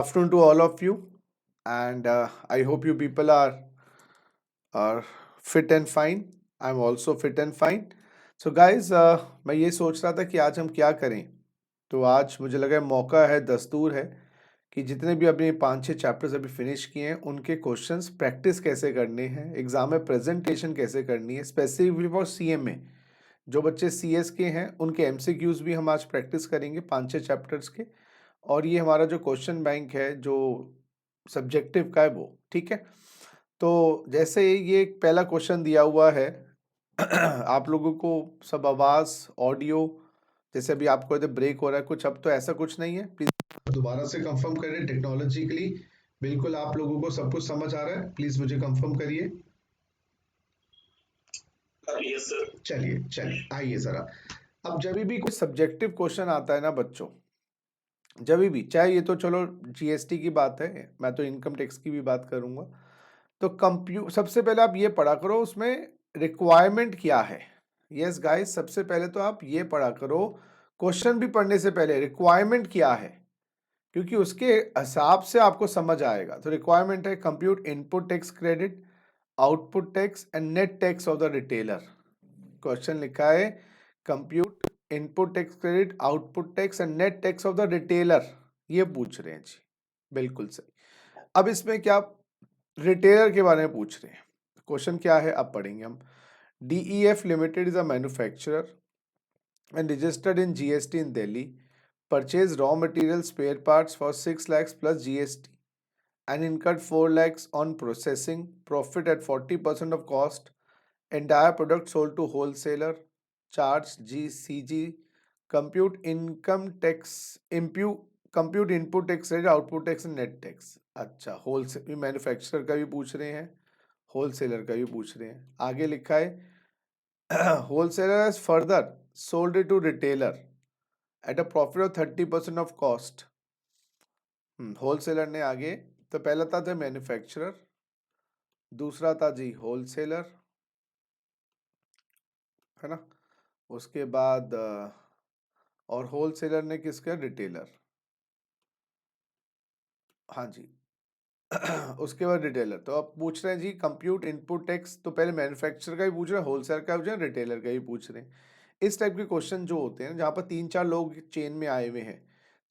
Afternoon to all of you, and I hope you people are fit and fine. I'm also fit and fine. So guys, मैं ये सोच रहा था कि आज हम क्या करें. तो आज मुझे लगा मौका है, दस्तूर है कि जितने भी अपने 5-6 चैप्टर्स अभी फिनिश किए हैं उनके क्वेश्चंस प्रैक्टिस कैसे करने हैं, एग्जाम में प्रेजेंटेशन कैसे करनी है, स्पेसिफिकली फॉर सीएमए. जो बच्चे सीएस के हैं उनके एमसीक्यूज भी हम आज प्रैक्टिस करेंगे 5-6 चैप्टर्स के. और ये हमारा जो क्वेश्चन बैंक है जो सब्जेक्टिव का है वो ठीक है. तो जैसे ये एक पहला क्वेश्चन दिया हुआ है. आप लोगों को सब आवाज ऑडियो जैसे अभी आपको ब्रेक हो रहा है कुछ, अब तो ऐसा कुछ नहीं है. प्लीज दोबारा से कंफर्म करें. टेक्नोलॉजिकली बिल्कुल आप लोगों को सब कुछ समझ आ रहा है. प्लीज मुझे कंफर्म करिए. Yes sir. चलिए चलिए आइए जरा. अब जब भी कोई सब्जेक्टिव क्वेश्चन आता है ना बच्चों, जब भी, चाहे ये तो चलो जीएसटी की बात है, मैं तो इनकम टैक्स की भी बात करूंगा. तो सबसे पहले आप ये पढ़ा करो उसमें रिक्वायरमेंट क्या है. यस गाइस, सबसे पहले तो आप ये पढ़ा करो क्वेश्चन भी पढ़ने से पहले रिक्वायरमेंट क्या है, क्योंकि उसके हिसाब से आपको समझ आएगा. तो रिक्वायरमेंट है compute input tax credit, output tax and net tax of the retailer. Question लिखा है compute input tax credit, output tax and net tax of the retailer. ये पूछ रहे हैं जी. बिल्कुल सही. अब इसमें क्या रिटेलर के बारे में पूछ रहे हैं. क्वेश्चन क्या है अब पढ़ेंगे हम. DEF limited is a manufacturer and registered in GST in Delhi, purchased raw material spare parts for 6 lakhs plus GST and incurred 4 lakhs on processing, profit at 40% of cost, entire product sold to wholesaler, charge GCG, compute income tax, compute input tax rate, output tax and net tax. अच्छा, wholesale manufacturer का भी पूछ रहे हैं, wholesaler का भी पूछ रहे हैं. आगे लिखा है wholesaler has further sold it to retailer at a profit of 30% of cost. Wholesaler ने आगे, तो पहला था मैन्युफैक्चरर, दूसरा था जी होलसेलर, है ना. उसके बाद और होलसेलर ने किसका, रिटेलर. हाँ जी. उसके बाद रिटेलर. तो अब पूछ रहे हैं जी कंप्यूट इनपुट टैक्स. तो पहले मैन्युफैक्चरर का भी पूछ रहे हैं, होलसेलर का भी पूछ रहे हैं, रिटेलर का भी पूछ रहे हैं. इस टाइप के क्वेश्चन जो होते हैं जहाँ पर 3-4 लोग चेन में आए हुए हैं,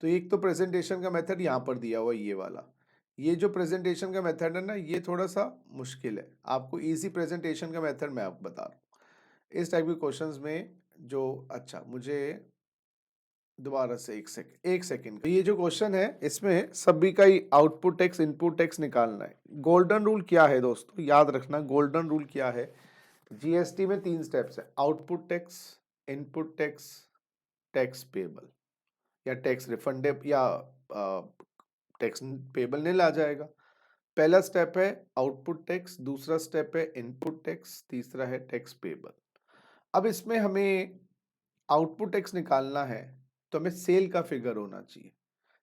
तो एक तो प्रेजेंटेशन का मेथड यहाँ पर दिया हुआ ये वाला. ये जो प्रेजेंटेशन का मेथड है ना, ये थोड़ा सा मुश्किल है. आपको इजी प्रेजेंटेशन का मेथड मैं आपको बता रहा हूँ. इस टाइप के क्वेश्चंस में जो, अच्छा मुझे दोबारा से एक सेकंड. ये जो क्वेश्चन है इसमें सभी का ही आउटपुट टैक्स इनपुट टैक्स निकालना है. गोल्डन रूल क्या है दोस्तों, याद रखना गोल्डन रूल क्या है. जीएसटी में 3 स्टेप्स है: output tax, input tax, tax payable या टैक्स रिफंडेबल या टैक्स पेबल नहीं ला जाएगा. पहला स्टेप है आउटपुट टैक्स, दूसरा स्टेप है इनपुट टैक्स, तीसरा है टैक्स पेबल. अब इसमें हमें आउटपुट टैक्स निकालना है तो हमें सेल का फिगर होना चाहिए.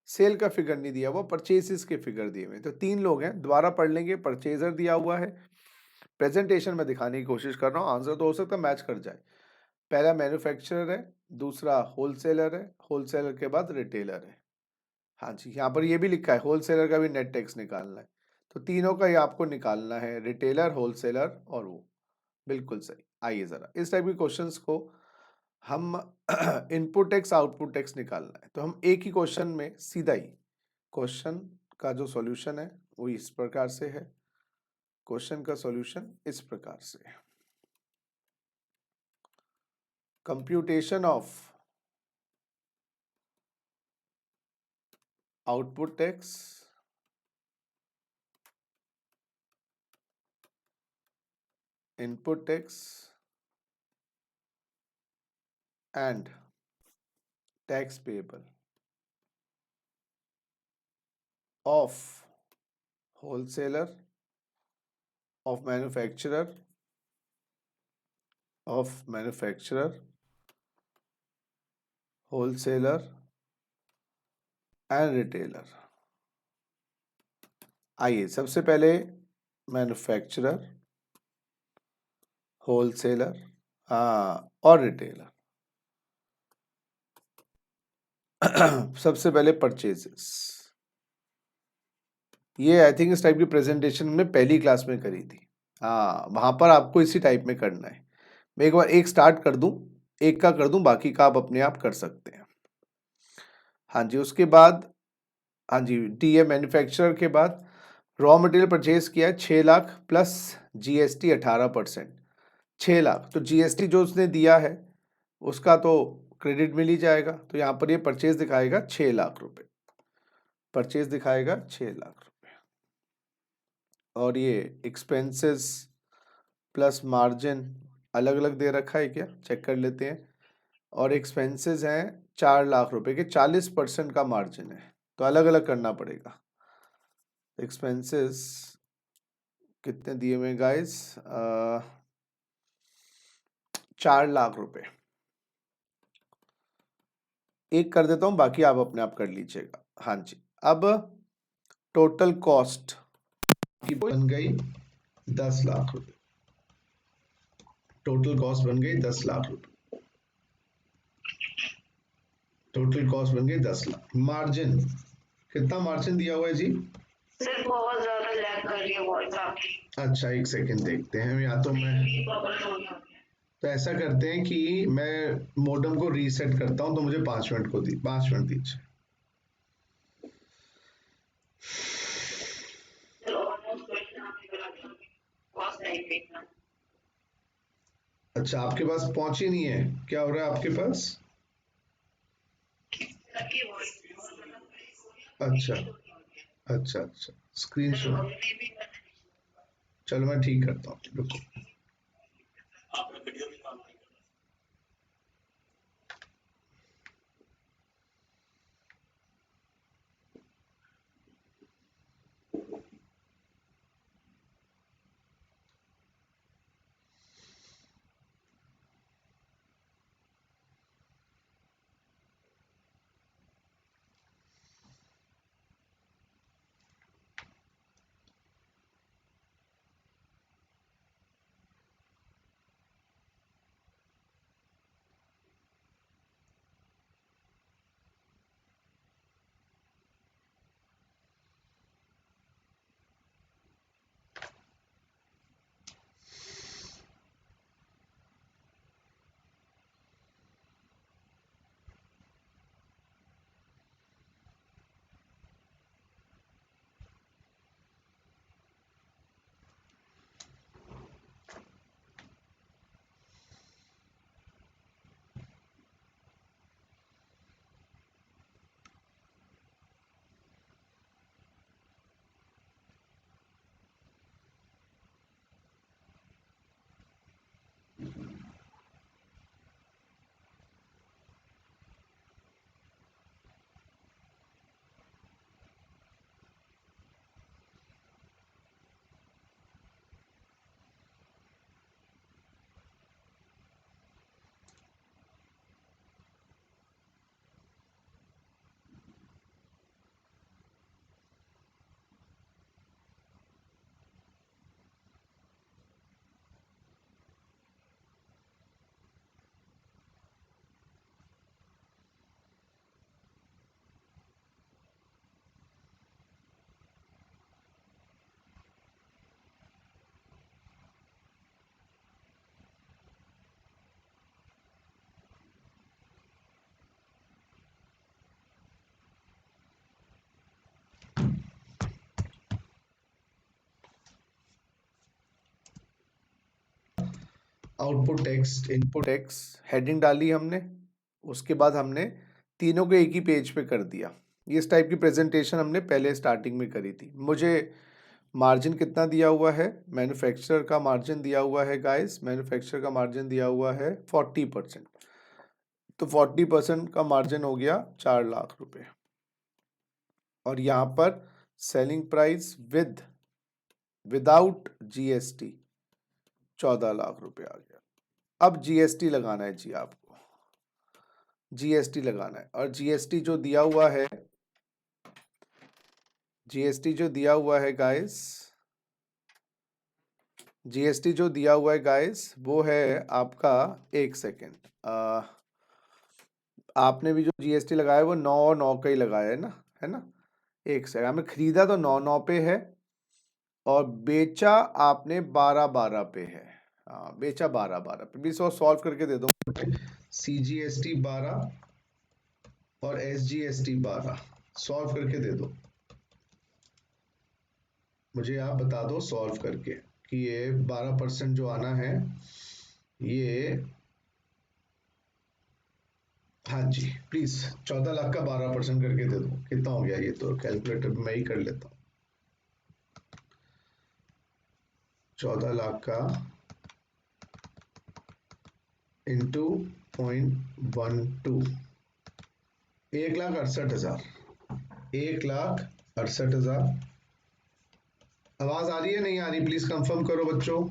सेल का फिगर नहीं दिया हुआ, परचेसेस के फिगर दिए हुए. तो 3 लोग हैं, दोबारा पढ़ लेंगे. परचेजर दिया हुआ है, प्रेजेंटेशन में दिखाने की कोशिश कर रहा हूँ, आंसर तो हो सकता है मैच कर जाए. पहला मैन्युफैक्चरर है, दूसरा होलसेलर है, होलसेलर के बाद रिटेलर है. हाँ जी, यहाँ पर ये भी लिखा है होलसेलर का भी नेट टैक्स निकालना है. तो तीनों का ही आपको निकालना है, रिटेलर, होलसेलर और वो. बिल्कुल सही. आइए जरा इस टाइप के क्वेश्चंस को हम इनपुट टैक्स आउटपुट टैक्स निकालना है. तो हम एक ही क्वेश्चन में सीधा ही क्वेश्चन का जो सॉल्यूशन है वो इस प्रकार से है. क्वेश्चन का सॉल्यूशन इस प्रकार से है. Computation of output tax, input tax and tax payable of wholesaler, of manufacturer, wholesaler and retailer. आइए सबसे पहले मैन्युफैक्चरर, होलसेलर, हाँ, और रिटेलर. सबसे पहले परचेजेस. ये आई थिंक इस टाइप की प्रेजेंटेशन में पहली क्लास में करी थी। हाँ, वहाँ पर आपको इसी टाइप में करना है। मैं एक बार एक स्टार्ट कर दूँ, एक का कर दूँ, बाकी का आप अपने आप कर सकते हैं। हाँ जी, उसके बाद हाँ जी, टीए मैन्युफैक्चरर के बाद रॉ मटेरियल परचेज किया है 6 लाख प्लस जीएसटी 18%। 6 लाख तो जीएसटी जो उसने दिया है उसका तो क्रेडिट मिल ही जाएगा। तो यहाँ पर ये परचेज दिखाएगा 6 लाख रुपए, परचेज दिखाएगा 6 लाख रुपए। और ये एक्सपेंसेस प्लस मार्जिन अलग अलग दे रखा है क्या, चेक कर लेते हैं। और एक्सपेंसेस हैं 4 लाख रुपए के, 40% का मार्जिन है, तो अलग अलग करना पड़ेगा। एक्सपेंसेस कितने दिए हुए गाइस, 4 लाख रुपए। एक कर देता हूं, बाकी आप अपने आप कर लीजिएगा। हाँ जी, अब टोटल कॉस्ट की बन गई 10 लाख रुपए। टोटल कॉस्ट बन गई 10 लाख रुपए। टोटल कॉस्ट बन गई 10 लाख। मार्जिन कितना मार्जिन दिया हुआ है जी? सर बहुत ज्यादा लैग कर रही है वॉइस आपकी। अच्छा, एक सेकंड देखते हैं, या तो मैं तो ऐसा करते हैं कि मैं मोडेम को रीसेट करता हूं, तो मुझे 5 मिनट दीजिए। अच्छा, आपके पास पहुंच ही नहीं है, क्या हो रहा है आपके पास? अच्छा अच्छा अच्छा, स्क्रीनशॉट, चलो मैं ठीक करता हूँ, रुको। Output text, input tax, heading डाली हमने, उसके बाद हमने तीनों को एक ही पेज पे कर दिया। ये इस टाइप की प्रेजेंटेशन हमने पहले स्टार्टिंग में करी थी। मुझे मार्जिन कितना दिया हुआ है, मैन्युफैक्चरर का मार्जिन दिया हुआ है गाइस, मैन्युफैक्चरर का मार्जिन दिया हुआ है 40%। तो 40% का मार्जिन हो गया 4 लाख रुपए। और यहाँ पर selling price without GST 14 lakh रुपए आ गया। अब जीएसटी लगाना है जी, आपको जीएसटी लगाना है। और जीएसटी जो दिया हुआ है, जीएसटी जो दिया हुआ है गाइस, जीएसटी जो दिया हुआ है गाइस, वो है आपका, एक सेकेंड, आपने भी जो जीएसटी लगाया है वो 9 और 9 का ही लगाया है ना, है ना। एक सेकंड, हमें खरीदा तो 9 पे है और बेचा आपने 12 पे है। हाँ, बेचा 12 पे। प्लीज सॉल्व करके दे दो। CGST 12 और SGST 12 सॉल्व करके दे दो मुझे। आप बता दो सॉल्व करके कि ये 12% जो आना है ये, हाँ जी प्लीज 14 लाख का 12% करके दे दो। कितना हो गया ये, तो कैलकुलेटर में मैं ही कर लेता हूँ। 14 लाख का इंटू 0.12, 1,68,000, 1,68,000। आवाज आ रही है नहीं आ रही, प्लीज कंफर्म करो बच्चों।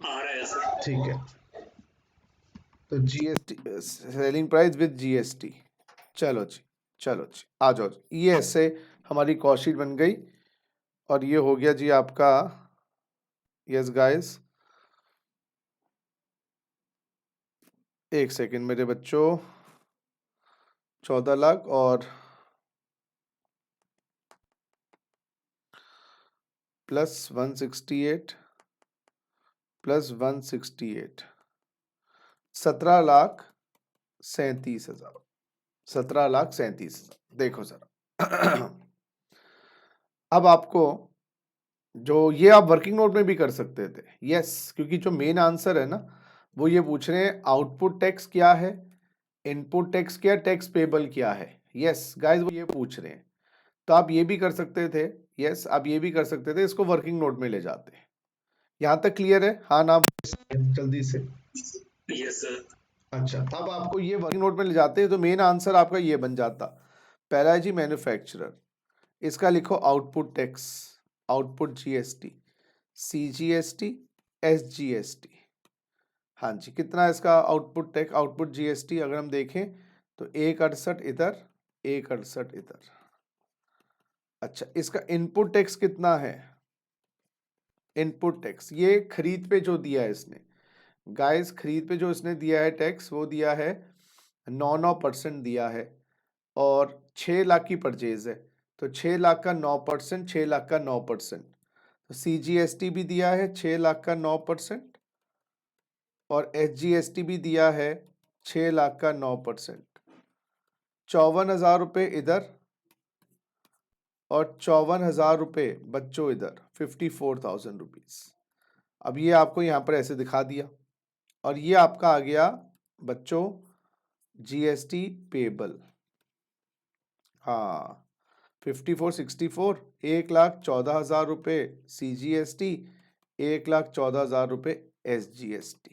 आ रहा है सर। ठीक है, तो GST selling price with GST। चलो जी, चलो जी, आ जाओ जी। ये ऐसे हमारी कॉस्ट शीट बन गई और ये हो गया जी आपका, यस गाइस, एक सेकंड मेरे बच्चों, 14 लाख और प्लस 168 प्लस 168, 17,37,000, 17,37,000। देखो सर अब आपको जो ये आप वर्किंग नोट में भी कर सकते थे, यस, क्योंकि जो मेन आंसर है ना वो ये पूछ रहे हैं आउटपुट टैक्स क्या है, इनपुट टैक्स क्या, टैक्स पेबल क्या है। यस गाइस, वो ये पूछ रहे हैं, तो आप ये भी कर सकते थे। यस, आप ये भी कर सकते थे, इसको वर्किंग नोट में ले जाते। यहाँ तक क्लियर है? हाँ ना जल्दी से। Yes sir. अच्छा, अब आपको ये वर्किंग नोट में ले जाते हैं तो मेन आंसर आपका ये बन जाता। पहला है जी मैन्युफैक्चरर, इसका लिखो output tax, output GST, CGST, SGST। हाँ जी, कितना है इसका आउटपुट टैक्स, आउटपुट GST अगर हम देखें तो 1,68 इधर, 1,68 इधर। अच्छा, इसका इनपुट टैक्स कितना है? इनपुट टैक्स ये खरीद पे जो दिया है इसने, गाइस खरीद पे जो इसने दिया है टैक्स, वो दिया है 9% दिया है और 6 लाख की परचेज है, तो 6 लाख का 9%, 6 लाख का 9%। तो CGST भी दिया है 6 लाख का 9% और SGST भी दिया है 6 लाख का 9%। 54,000 रुपये इधर और 54,000 रुपये बच्चों इधर, 54,000 रुपीज। अब ये आपको यहाँ पर ऐसे दिखा दिया और ये आपका आ गया बच्चों GST पेबल। हाँ, 5464, 1,14,000 रुपये CGST, 1,14,000 रुपये SGST।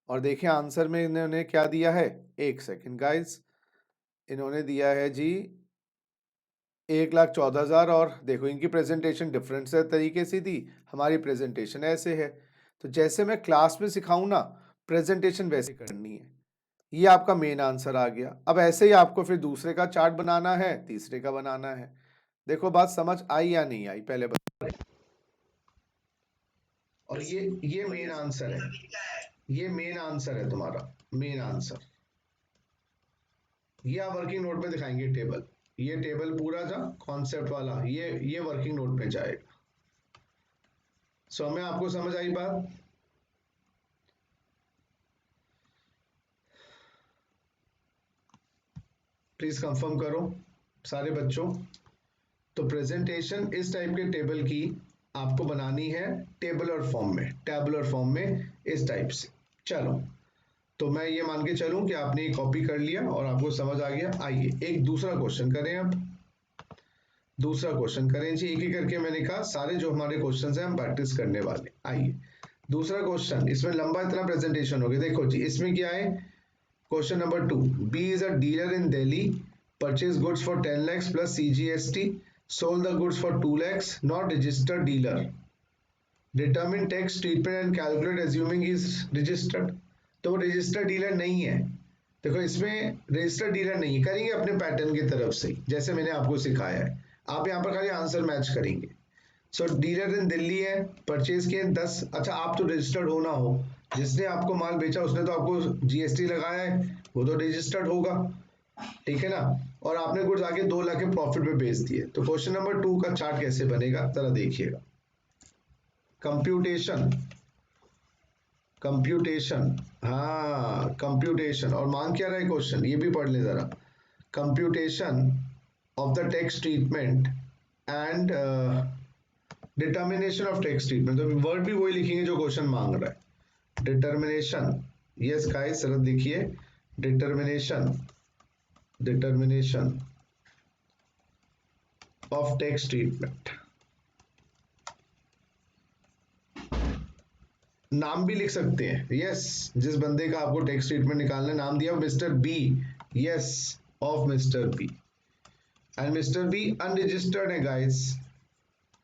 और देखिए आंसर में इन्होंने क्या दिया है, एक सेकंड गाइस, इन्होंने दिया है जी 1,14,000 और देखो इनकी प्रेजेंटेशन डिफरेंट से तरीके से थी, हमारी प्रेजेंटेशन ऐसे है। तो जैसे मैं क्लास में सिखाऊं ना, प्रेजेंटेशन वैसे करनी है। ये आपका मेन आंसर आ गया। अब ऐसे ही आपको फिर दूसरे का चार्ट बनाना है, तीसरे का बनाना है। देखो बात समझ आई या नहीं आई पहले बता। और ये मेन आंसर है, ये मेन आंसर है तुम्हारा, मेन आंसर। ये आप वर्किंग नोट में दिखाएंगे टेबल, ये टेबल पूरा था कॉन्सेप्ट वाला, ये वर्किंग नोट में जाएगा। सो में आपको समझ आई बात? प्लीज कंफर्म करो सारे बच्चों। तो प्रेजेंटेशन इस टाइप के टेबल की आपको बनानी है टेबुलर फॉर्म में, टैबुलर फॉर्म में इस टाइप से। चलो, तो मैं ये मान के चलूं कि आपने ये कॉपी कर लिया और आपको समझ आ गया। आइए एक दूसरा क्वेश्चन करें। अब दूसरा क्वेश्चन करें जी, एक एक करके मैंने कहा सारे जो हमारे क्वेश्चन हैं हम प्रैक्टिस करने वाले। आइए दूसरा क्वेश्चन, इसमें लंबा इतना प्रेजेंटेशन हो गया। देखो जी इसमें क्या है, question number 2, B is a dealer in Delhi, purchase goods for 10 lakhs plus CGST, sold the goods for 2 lakhs, not registered dealer, determine tax treatment and calculate assuming is registered। तो वो registered dealer नहीं है। देखो इसमें registered dealer नहीं है, करेंगे अपने पैटर्न की तरफ से जैसे मैंने आपको सिखाया है। आप यहाँ पर खाली आंसर मैच करेंगे। सो डीलर इन दिल्ली है, परचेज किए 10। अच्छा, आप तो रजिस्टर्ड हो ना हो, जिसने आपको माल बेचा उसने तो आपको GST लगाया है, वो तो रजिस्टर्ड होगा। ठीक है ना, और आपने गुड्स आगे 2 लाख के प्रॉफिट पे बेच दिए। तो क्वेश्चन नंबर 2 का चार्ट कैसे बनेगा जरा देखिएगा। कंप्यूटेशन, कंप्यूटेशन, हाँ कंप्यूटेशन, और मांग क्या रहा है क्वेश्चन, ये भी पढ़ ले जरा। Computation of the tax treatment and determination of tax treatment, तो वर्ड भी वही लिखेंगे जो क्वेश्चन मांग रहा है। डिटर्मिनेशन, यस गाइस जरा देखिए, determination, determination of tax treatment. नाम भी लिख सकते हैं, यस, जिस बंदे का आपको टैक्स ट्रीटमेंट निकालना है, नाम दिया mister B, yes, of mister B. And mister B unregistered है गाइस,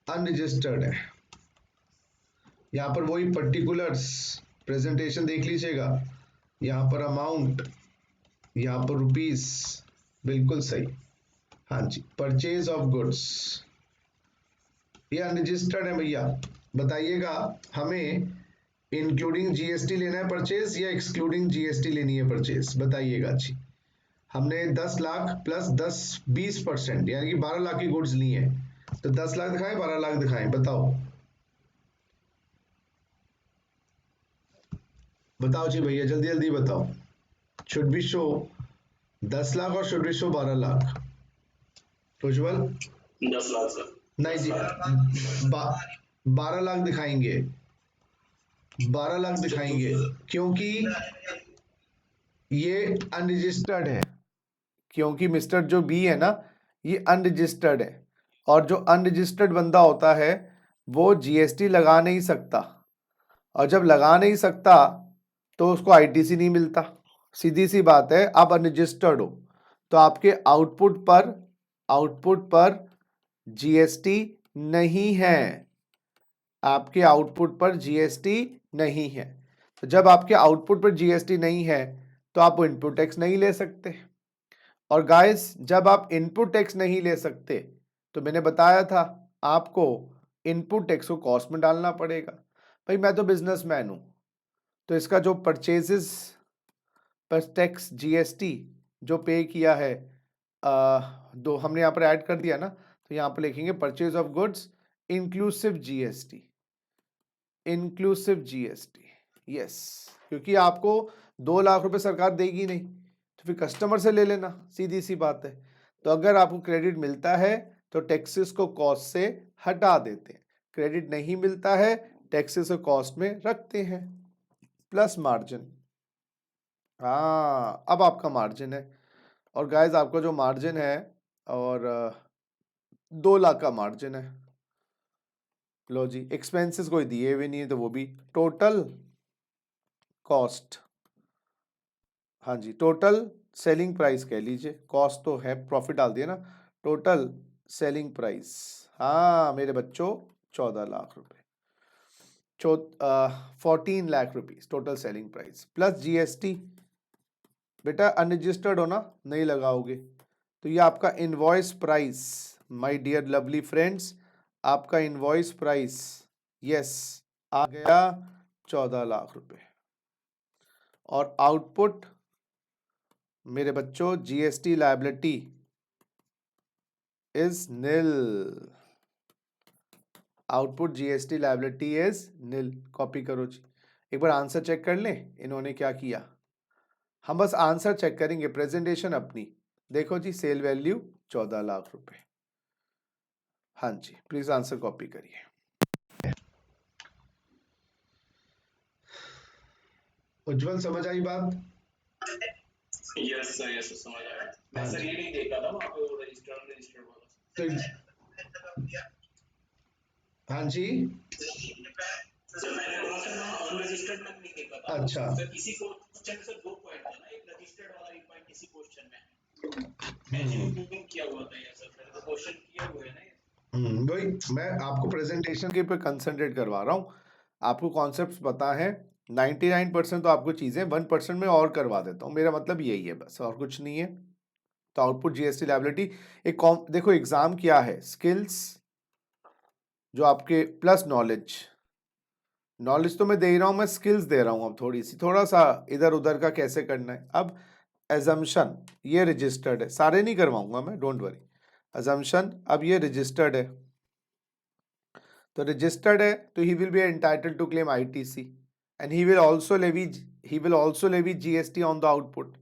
अनरजिस्टर्ड है। यहां पर वही पर्टिकुलर्स, प्रेजेंटेशन देख लीजिएगा, यहां पर अमाउंट, यहां पर रुपीस, बिल्कुल सही। हाँ जी, परचेज ऑफ गुड्स, ये अनरजिस्टर्ड है भैया। बताइएगा हमें इंक्लूडिंग जीएसटी लेना है परचेज या एक्सक्लूडिंग जीएसटी लेनी है परचेज, बताइएगा जी। हमने 10 लाख प्लस 20% यानी कि 12 लाख की गुड्स ली हैं, तो 10 लाख दिखाएं 12 लाख दिखाएं, बताओ बताओ जी भैया, जल्दी जल्दी बताओ। शुड बी शो 10 लाख और should be show 12 lakh. Ujjwal 10 lakh sir. नहीं जी, 12 लाख दिखाएंगे, 12 लाख दिखाएंगे, क्योंकि ये अनरजिस्टर्ड है, क्योंकि मिस्टर जो बी है ना, ये अनरजिस्टर्ड है, और जो अनरजिस्टर्ड बंदा होता है वो जीएसटी लगा नहीं सकता, और जब लगा नहीं सकता तो उसको आईटीसी नहीं मिलता। सीधी सी बात है, आप अनरजिस्टर्ड हो तो आपके आउटपुट पर जीएसटी नहीं है, आपके आउटपुट पर जीएसटी नहीं है। तो जब आपके आउटपुट पर जीएसटी नहीं है तो आप इनपुट टैक्स नहीं ले सकते। और गाइस, जब आप इनपुट टैक्स नहीं ले सकते तो मैंने बताया था आपको इनपुट टैक्स को कॉस्ट में डालना पड़ेगा। भाई मैं तो बिजनेसमैन हूं, तो इसका जो परचेजेस पर टैक्स जीएसटी जो पे किया है, दो हमने यहाँ पर ऐड कर दिया ना, तो यहाँ पर लिखेंगे purchase of goods inclusive GST, inclusive GST, yes, क्योंकि आपको 2 लाख रुपए सरकार देगी नहीं, तो फिर कस्टमर से ले लेना, सीधी सी बात है। तो अगर आपको क्रेडिट मिलता है तो टैक्सेस को कॉस्ट से हटा देते हैं, क्रेडिट नहीं मिलता है टैक्सेस को कॉस्ट में रखते हैं, प्लस मार्जिन। हाँ, अब आपका मार्जिन है, और गाइस आपका जो मार्जिन है, और 2 लाख का मार्जिन है। लो जी, एक्सपेंसेस कोई दिए हुए नहीं है तो वो भी टोटल कॉस्ट, हाँ जी, टोटल सेलिंग प्राइस कह लीजिए, कॉस्ट तो है, प्रॉफिट डाल दिया ना, टोटल सेलिंग प्राइस, हाँ मेरे बच्चों 14 लाख रुपए, 14 lakh rupees total selling price plus GST. बेटा अनरजिस्टर्ड हो ना, नहीं लगाओगे, तो ये आपका invoice price, my dear lovely friends, आपका इनवॉइस प्राइस यस आ गया 14 लाख रुपए, और आउटपुट मेरे बच्चों GST liability is nil, output GST liability is nil. Copy करो जी, एक बार आंसर चेक कर लें इन्होंने क्या किया, हम बस आंसर चेक करेंगे, प्रेजेंटेशन अपनी देखो जी, सेल वैल्यू 14 लाख रुपए, हाँ जी, प्लीज आंसर कॉपी करिए। उज्जवल समझ आई बात? यस सर समझ आया। मैं सर ये नहीं देखा था वहाँ पे वो रजिस्टर्ड वाला। तो हाँ जी, सर मैंने वहाँ से अनरजिस्टर्ड में नहीं देखा था। अच्छा, सर किसी क्वेश्चन में सर 2 पॉइंट था ना, एक रजिस्टर्ड वाला, एक पॉइंट किसी क्वेश्चन में मैंने किया हुआ था ये सर, मैंने तो क्वेश्चन किया हुआ है ना ये। वही मैं आपको प्रेजेंटेशन के पे कंसंट्रेट करवा रहा हूँ, आपको कॉन्सेप्ट्स पता है, 99% तो आपको चीजें 1% में और करवा देता हूँ, मेरा मतलब यही है बस, और कुछ नहीं है। तो आउटपुट जीएसटी लायबिलिटी, एक देखो एग्जाम क्या है, स्किल्स जो आपके प्लस नॉलेज, नॉलेज तो मैं दे ही रहा हूँ, मैं स्किल्स दे रहा हूँ अब थोड़ी सी, थोड़ा सा इधर उधर का कैसे करना है। अब एजम्पशन ये रजिस्टर्ड है, सारे नहीं करवाऊंगा मैं, डोंट वरी। अजम्पशन अब ये रजिस्टर्ड है, तो रजिस्टर्ड है तो he will be entitled to claim ITC and he will also levy GST on the output.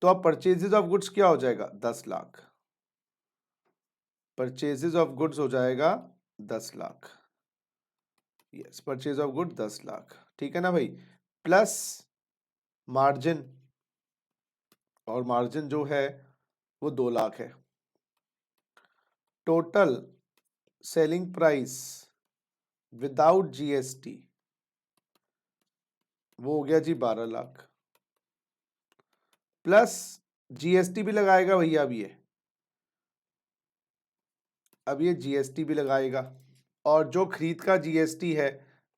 तो अब परचेजेस ऑफ गुड्स क्या हो जाएगा 10 लाख, परचेजेस ऑफ गुड्स हो जाएगा 10 lakh, yes purchase of good 10 lakh, ठीक है ना भाई, प्लस मार्जिन, और मार्जिन जो है वो 2 लाख है। Total selling price without GST वो हो गया जी 12 लाख, प्लस जीएसटी भी लगाएगा भैया अब ये जीएसटी भी लगाएगा, और जो खरीद का जीएसटी है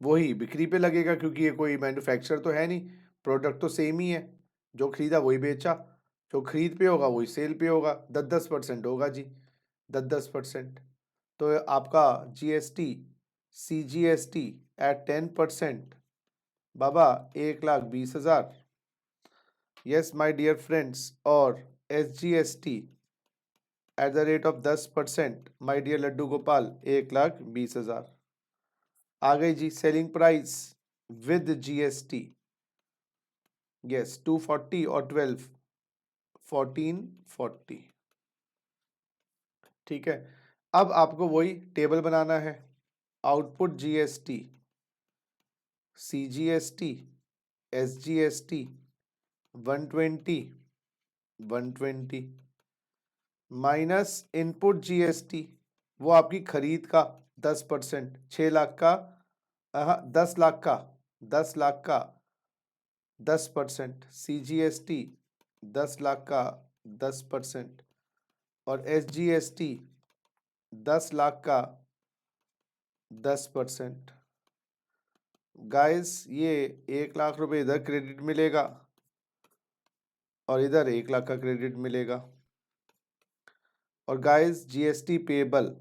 वही बिक्री पे लगेगा, क्योंकि ये कोई मैन्युफैक्चर तो है नहीं, प्रोडक्ट तो सेम ही है, जो खरीदा वही बेचा, जो खरीद पे होगा वही सेल पे होगा, 10-10% होगा जी, 10-10%। तो आपका जीएसटी सीजीएसटी एट 10%, बाबा 1,20,000, यस माय डियर फ्रेंड्स, और SGST at the rate of 10%, my dear Laddu Gopal 1,20,000। आ गई जी selling price with GST, yes 240 और 12 1440, ठीक है। अब आपको वही टेबल बनाना है, output GST, CGST, SGST 120 120 minus input GST, वो आपकी खरीद का 10%, 6 लाख का 10 लाख का 10 लाख का 10%, सीजीएसटी 10 लाख का 10%, और एसजीएसटी 10 लाख का 10%। गाइस ये 1 लाख रुपए इधर क्रेडिट मिलेगा और इधर 1 लाख का क्रेडिट मिलेगा। और guys GST payable,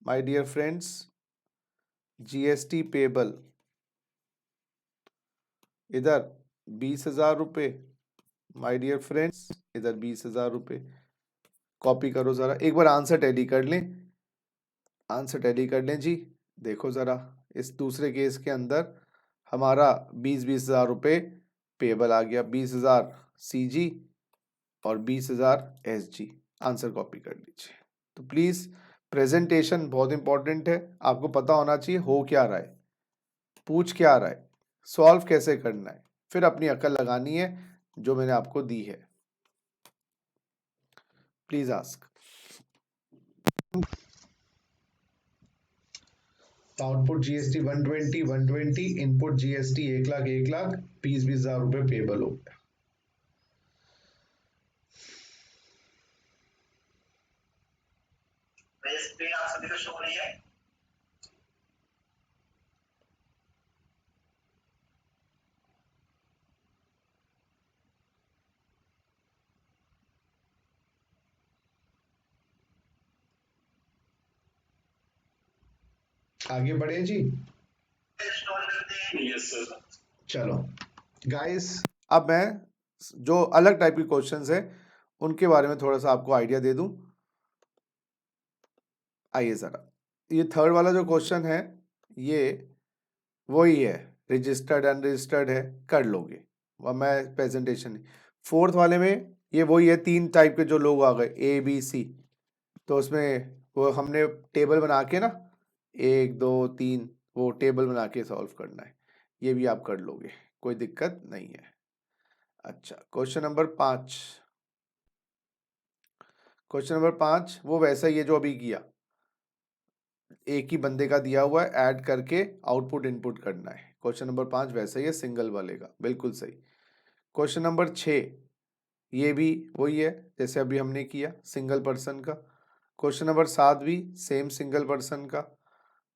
my dear friends, GST payable इधर 20,000 रुपये, माय डियर फ्रेंड्स इधर 20,000 रुपये। कॉपी करो जरा, एक बार आंसर टैली कर लें, आंसर टैली कर लें जी। देखो जरा इस दूसरे केस के अंदर हमारा 20,000 रुपये पेबल आ गया, 20,000 सीजी और 20,000 एसजी। आंसर कॉपी कर लीजिए। तो प्लीज प्रेजेंटेशन बहुत इंपॉर्टेंट है, आपको पता होना चाहिए हो क्या रहा है, पूछ क्या रहा है, सॉल्व कैसे करना है, फिर अपनी अकल लगानी है जो मैंने आपको दी है। Please ask. Output GST 120 input GST 1 lakh 20,000 रुपए पेबल हो गया। स्क्रीन आप सभी को शो हो रही है? आगे बढ़े जी, यस सर। चलो गाइस, अब मैं जो अलग टाइप के क्वेश्चंस है उनके बारे में थोड़ा सा आपको आइडिया दे दूं। आइए जरा, ये थर्ड वाला जो क्वेश्चन है ये वही है, रजिस्टर्ड अनरजिस्टर्ड है, कर लोगे, वह मैं प्रेजेंटेशन। फोर्थ वाले में ये वही है, 3 टाइप के जो लोग आ गए ए बी सी, तो उसमें वो हमने टेबल बना के ना 1 2 3 वो टेबल बना के सॉल्व करना है, ये भी आप कर लोगे, कोई दिक्कत नहीं है। अच्छा क्वेश्चन नंबर 5, क्वेश्चन नंबर 5 वो वैसा ही है जो अभी किया, एक ही बंदे का दिया हुआ है, ऐड करके आउटपुट इनपुट करना है। क्वेश्चन नंबर 5 वैसा ही है सिंगल वाले का, बिल्कुल सही। क्वेश्चन नंबर 6 ये भी वही है जैसे अभी हमने किया सिंगल पर्सन का। क्वेश्चन नंबर 7 भी सेम सिंगल पर्सन का।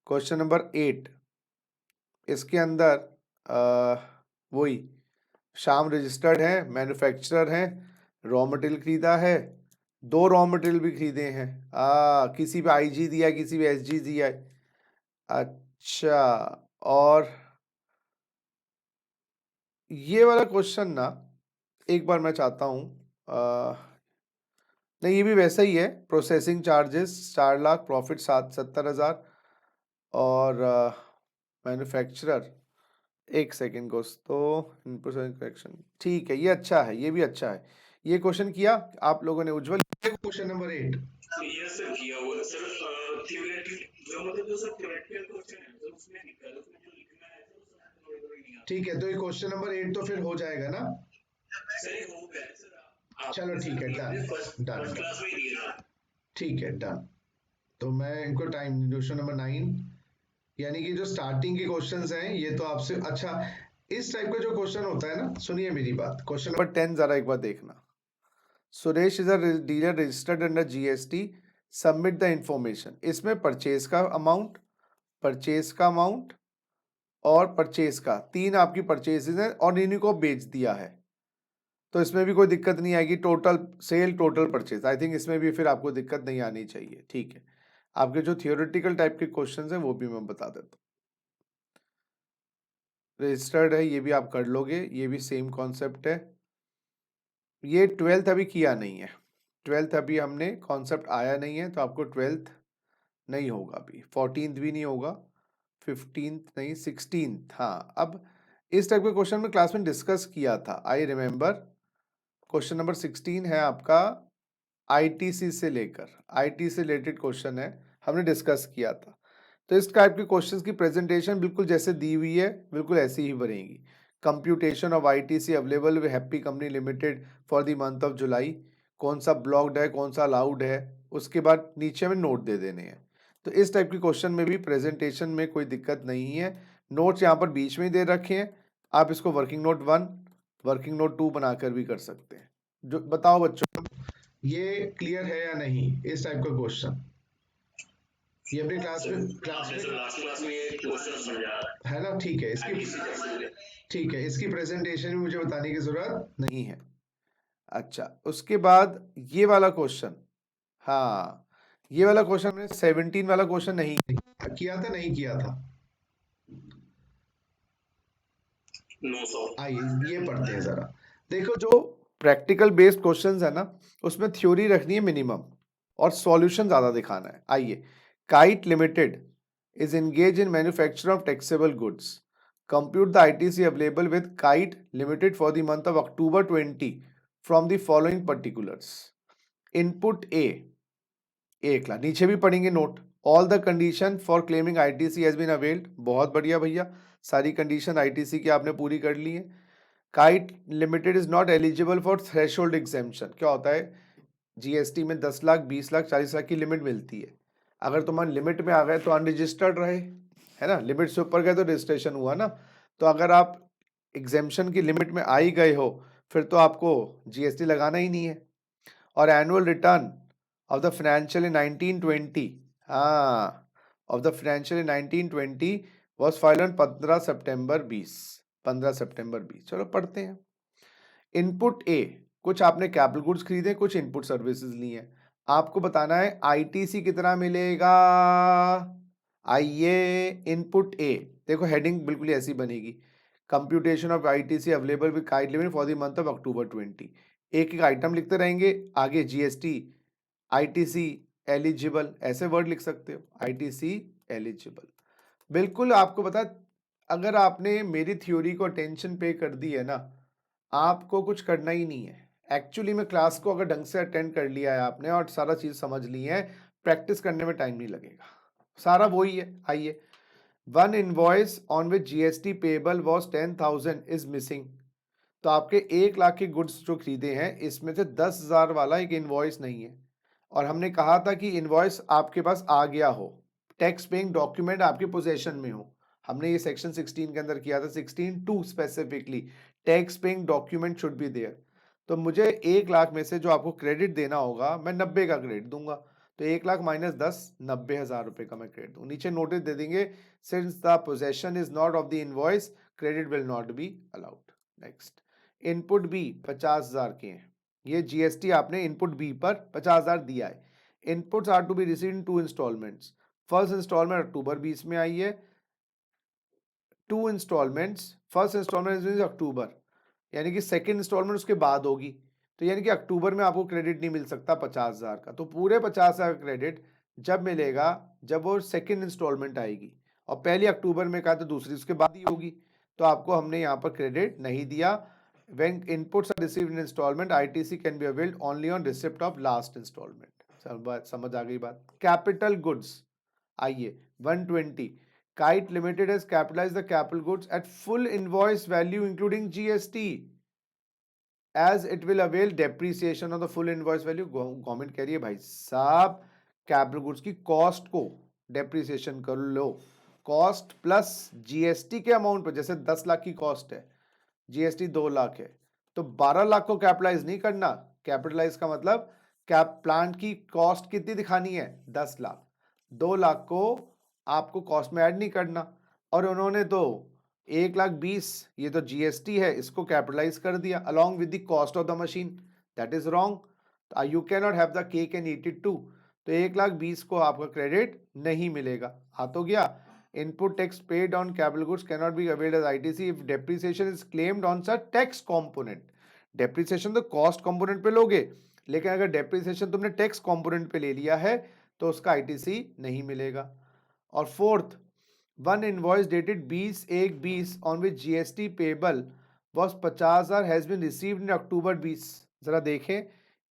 क्वेश्चन नंबर 8 इसके अंदर वही श्याम रजिस्टर्ड है, मैन्युफैक्चरर है, रॉ मटेरियल खरीदा है, 2 रॉ मटेरियल भी खरीदे हैं, किसी पे आईजी दिया किसी पे एसजी दिया है। अच्छा, और ये वाला क्वेश्चन ना एक बार मैं चाहता हूं नहीं, ये भी वैसा ही है, प्रोसेसिंग चार्जेस 4 लाख, प्रॉफिट 70,000 और मैन्युफैक्चरर, एक सेकेंड दोस्तों, इनपुट करेक्शन, ठीक है, ये अच्छा है, ये भी अच्छा है। ये क्वेश्चन किया आप लोगों ने, उज्जवल? क्वेश्चन नंबर 8 यस सर, किया हुआ है सर। थ्योरेटिकल जो मतलब जो सर थ्योरेटिकल क्वेश्चन है सर, उसमें दिक्कत है, उसमें जो लिखना है सर उसमें थोड़ी नहीं आता। ठीक है, तो ये क्वेश्चन नंबर 8 तो फिर हो जाएगा ना? सर ये हो गया है सर। चलो ठीक है, डन फर्स्ट डन क्लास में ही दिया था। ठीक है, डन। तो मैं इनको टाइम, क्वेश्चन नंबर 9, यानी कि जो स्टार्टिंग के क्वेश्चंस हैं ये तो आपसे, अच्छा इस टाइप का जो क्वेश्चन होता है ना, सुनिए मेरी बात, क्वेश्चन नंबर 10 जरा एक बार देखना। Suresh is a dealer registered under GST, submit the information. इसमें परचेज का अमाउंट, परचेज का अमाउंट और परचेज का, 3 आपकी परचेजेज हैं और इन्हीं को बेच दिया है, तो इसमें भी कोई दिक्कत नहीं आएगी। Total sale, total purchase, I think इसमें भी फिर आपको दिक्कत नहीं आनी चाहिए। ठीक है, आपके जो थियोरेटिकल टाइप के क्वेश्चंस हैं वो भी मैं बता देता हूँ। रजिस्टर्ड है, ये भी आप कर लोगे, ये भी सेम कॉन्सेप्ट है। ये 12th अभी किया नहीं है, 12th अभी हमने कॉन्सेप्ट आया नहीं है, तो आपको 12th नहीं होगा अभी, 14th भी नहीं होगा, 15th नहीं, 16th। हाँ, अब इस टाइप के क्वेश्चन में क्लास में डिस्कस किया था, आई रिमेम्बर। क्वेश्चन नंबर 16 है आपका आईटीसी से लेकर, आईटी से रिलेटेड क्वेश्चन है, हमने डिस्कस किया था। तो इस टाइप के क्वेश्चंस की प्रेजेंटेशन बिल्कुल जैसे दी हुई है बिल्कुल ऐसी ही बनेगी। Computation of ITC available with happy company limited for the month of July, कौन सा ब्लॉक्ड है, कौन सा अलाउड है, उसके बाद नीचे में नोट दे देने हैं। तो इस टाइप के क्वेश्चन में भी प्रेजेंटेशन में कोई दिक्कत नहीं है। नोट्स यहाँ पर बीच में ही दे रखे हैं, आप इसको वर्किंग नोट 1, वर्किंग नोट 2 बनाकर भी कर सकते हैं। जो बताओ बच्चों, ये क्लियर है या नहीं इस टाइप का क्वेश्चन? ये अपनी क्लास में लास्ट क्लास में ये क्वेश्चन समझा है ना? ठीक है, इसकी ठीक है, इसकी प्रेजेंटेशन भी मुझे बताने की जरूरत नहीं है। अच्छा, उसके बाद ये वाला क्वेश्चन, हाँ, ये वाला क्वेश्चन मैंने 17 वाला क्वेश्चन नहीं किया था, नहीं किया था। No sir. आइए ये पढ़ते हैं जरा। देखो, जो प्रैक्टिकल बेस्ड क्वेश्चंस है ना, उसमें थ्योरी रखनी है मिनिमम और सॉल्यूशन ज्यादा दिखाना है। आइए, Kite Limited is engage in manufacture of taxable goods, compute the ITC available with Kite Limited for the month of October 20 from the following particulars. Input A, 1 lakh, नीचे भी पढ़ेंगे note, all the condition for claiming ITC has been availed, बहुत बढ़िया भैया, सारी condition ITC की आपने पूरी कर ली है। Kite Limited is not eligible for threshold exemption, क्या होता है, जीएसटी में 10 लाख, 20 लाख, 40 लाख की लिमिट मिलती है। अगर तुम्हारे लिमिट में आ गए तो अनरजिस्टर्ड रहे, है ना, लिमिट से ऊपर गए तो रजिस्ट्रेशन हुआ ना। तो अगर आप एग्जेम्पशन की लिमिट में आ ही गए हो फिर तो आपको जीएसटी लगाना ही नहीं है। और annual return of the financial in 1920, हाँ, of the financial in 1920 was filed on 15 सितंबर 20, 15 सितंबर 20। चलो पढ़ते हैं। इनपुट ए, कुछ आपने कैपिटल गुड्स खरीदे, कुछ इनपुट सर्विसेज ली हैं, आपको बताना है आईटीसी कितना मिलेगा। आइए, इनपुट ए, देखो हेडिंग बिल्कुल ऐसी बनेगी, computation of ITC available with kite limit for the month of October 20। एक एक आइटम लिखते रहेंगे, आगे जीएसटी, आईटीसी एलिजिबल, ऐसे वर्ड लिख सकते हो, आईटीसी एलिजिबल। बिल्कुल आपको पता, अगर आपने मेरी थ्योरी को अटेंशन पे कर दी है ना, आपको कुछ करना ही नहीं है। एक्चुअली में क्लास को अगर ढंग से अटेंड कर लिया है आपने और सारा चीज समझ ली है, प्रैक्टिस करने में टाइम नहीं लगेगा, सारा वही है। आइए, one invoice on which GST payable was 10,000 is missing, तो आपके 1 लाख के गुड्स जो खरीदे हैं इसमें से 10,000 वाला एक इनवॉइस नहीं है, और हमने कहा था कि इनवॉइस आपके पास आ गया हो, टैक्स पेइंग डॉक्यूमेंट आपके पोजेशन में हो। हमने ये सेक्शन 16 के अंदर किया था, 16(2) specifically, tax paying document should be there. तो मुझे 1 लाख में से जो आपको क्रेडिट देना होगा, मैं 90 का क्रेडिट दूंगा, तो 1 लाख माइनस 10, 90,000 रुपए का मैं क्रेडिट दूँ। नीचे नोटिस दे देंगे, since the possession is not of the invoice, credit will not be allowed. Next, input B 50,000 के हैं, ये जीएसटी आपने इनपुट बी पर 50,000 दिया है। Inputs are to be received in 2 installments, first installment October 20 में आई है, 2 इंस्टॉलमेंट्स, फर्स्ट इंस्टॉलमेंट अक्टूबर, यानी कि सेकेंड इंस्टॉलमेंट उसके बाद होगी, तो यानी कि अक्टूबर में आपको क्रेडिट नहीं मिल सकता 50,000 का। तो पूरे 50,000 का क्रेडिट जब मिलेगा जब वो सेकंड इंस्टॉलमेंट आएगी, और पहली अक्टूबर में कहा तो दूसरी उसके बाद ही होगी, तो आपको हमने यहाँ पर क्रेडिट नहीं दिया। When inputs are received in instalment ITC can be availed only on receipt of last instalment. समझ आ गई बात। कैपिटल गुड्स, आइए 120, Kite Limited has capitalized the capital goods at full invoice value including GST as it will avail depreciation of the full invoice value। Government कह रही है भाई साहब कैपिटल गुड्स की कॉस्ट को डेप्रिसिएशन कर लो, कॉस्ट प्लस जीएसटी के amount पर। जैसे 10 लाख की कॉस्ट है, जीएसटी 2 लाख है, तो 12 लाख को कैपिटलाइज नहीं करना। कैपिटलाइज का मतलब कैप प्लांट की कॉस्ट कितनी दिखानी है, 10 लाख, 2 लाख को आपको कॉस्ट में ऐड नहीं करना। और उन्होंने तो 1,20,000, ये तो जीएसटी है, इसको कैपिटलाइज कर दिया along with the cost of the machine. That is wrong. You can not have the cake and eat it too. तो 1,20,000 को आपका क्रेडिट नहीं मिलेगा। हाँ तो गया। Input tax paid on capital goods can not be availed as ITC if depreciation is claimed on such tax component. Depreciation तो cost component पे लोगे, लेकिन अगर डेप्रिसिएशन तुमने टैक्स कंपोनेंट पे ले लिया है तो उसका आईटीसी नहीं मिलेगा। और fourth, one invoice dated 20/1/20 on which GST payable was 50,000 has been received in October 20। जरा देखें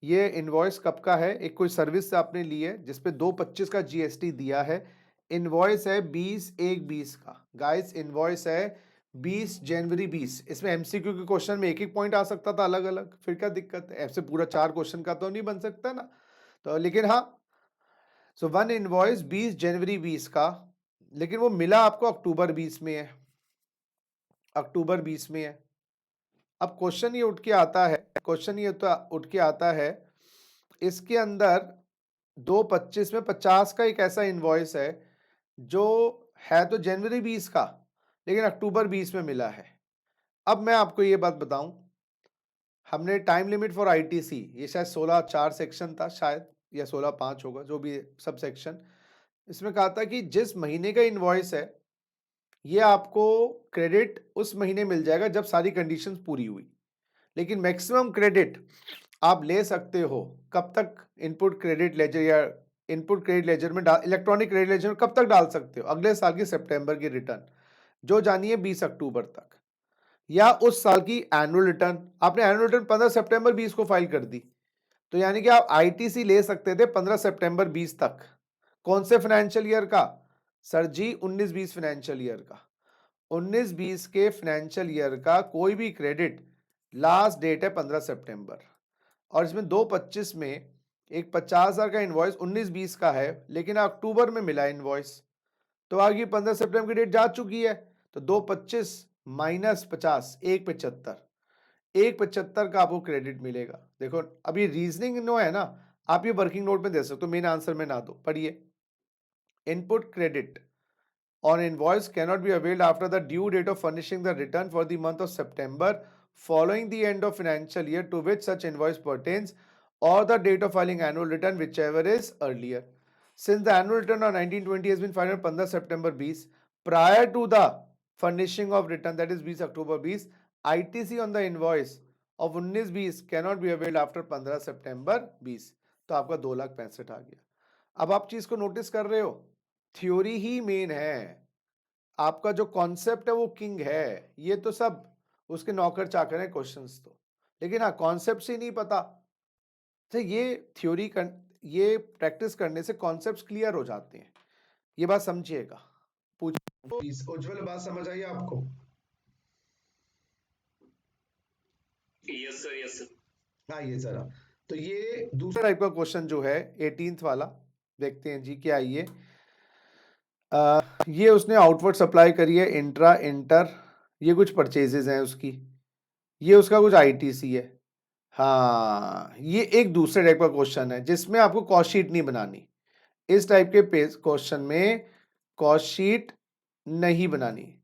ये इनवॉइस कब का है। एक कोई सर्विस से आपने ली है जिसपे 2/25 का जीएसटी दिया है। इनवॉइस है 20/1/20 का। गाइस इनवॉइस है 20 जनवरी 20। इसमें एमसीक्यू के क्वेश्चन में एक एक पॉइंट आ सकता था अलग अलग, फिर क्या दिक्कत है, ऐसे पूरा 4 क्वेश्चन का तो नहीं बन सकता ना। तो लेकिन हाँ, सो वन इनवॉइस 20 जनवरी 20 का, लेकिन वो मिला आपको अक्टूबर 20 में है, अक्टूबर 20 में है। अब क्वेश्चन ये उठ के आता है, क्वेश्चन ये तो उठ के आता है, इसके अंदर 2/25 में 50 का एक ऐसा इनवॉइस है जो है तो जनवरी 20 का, लेकिन अक्टूबर 20 में मिला है। अब मैं आपको ये बात बताऊं, हमने टाइम लिमिट फॉर आईटीसी, ये शायद 16(4) सेक्शन था शायद, या 16(5) होगा, जो भी सब सेक्शन, इसमें कहा था कि जिस महीने का इनवॉइस है ये आपको क्रेडिट उस महीने मिल जाएगा जब सारी कंडीशंस पूरी हुई। लेकिन मैक्सिमम क्रेडिट आप ले सकते हो कब तक, इनपुट क्रेडिट लेजर या इनपुट क्रेडिट लेजर में इलेक्ट्रॉनिक क्रेडिट लेजर में कब तक डाल सकते हो, अगले साल की सितंबर की रिटर्न जो जानिए 20 अक्टूबर तक, या उस साल की एनुअल रिटर्न। आपने एनुअल रिटर्न 15 सितंबर 20 को फाइल कर दी, तो यानी कि आप आईटीसी ले सकते थे 15 सितंबर 20 तक। कौन से फाइनेंशियल ईयर का सर जी, 19-20 फाइनेंशियल ईयर का। 19-20 के फाइनेंशियल ईयर का कोई भी क्रेडिट लास्ट डेट है 15 सितंबर, और इसमें 2/25 में एक 50,000 का इनवॉइस 19-20 का है, लेकिन अक्टूबर में मिला इनवॉइस, तो आगे 15 सितंबर की डेट जा चुकी है, तो 2/25 माइनस 50 1/75, 1/75 का आपको क्रेडिट मिलेगा। देखो अभी रीजनिंग नो है ना, आप ये वर्किंग नोट में दे सकते हो, मेन आंसर में ना दो, पढ़िए। Input credit on invoice cannot be availed after the due date of furnishing the return for the month of September following the end of financial year to which such invoice pertains, or the date of filing annual return, whichever is earlier. Since the annual return on 1920 has been filed on 15 September 20, prior to the furnishing of return, that is 20 October 20, ITC on the invoice of 19-20 cannot be availed after 15 September 20। तो आपका 2,65,000 आ गया। अब आप चीज को notice कर रहे हो, थ्योरी ही मेन है, आपका जो कॉन्सेप्ट है वो किंग है, ये तो सब उसके नौकर चाकर हैं क्वेश्चंस तो, लेकिन हाँ कॉन्सेप्ट ही नहीं पता। तो ये थ्योरी ये प्रैक्टिस करने से कॉन्सेप्ट्स क्लियर हो जाते हैं, ये बात समझिएगा। उज्जवल बात समझ आई आपको? Yes sir, yes sir. हाँ ये जरा, तो ये दूसरा टाइप का क्वेश्चन जो है 18th वाला, देखते हैं जी क्या ये ये उसने आउटवर्ड सप्लाई करी है, इंट्रा इंटर, ये कुछ परचेजेस हैं उसकी, ये उसका कुछ आईटीसी है। हाँ ये एक दूसरे टाइप का क्वेश्चन है जिसमें आपको कॉस्ट शीट नहीं बनानी। इस टाइप के क्वेश्चन में कॉस्ट शीट नहीं बनानी।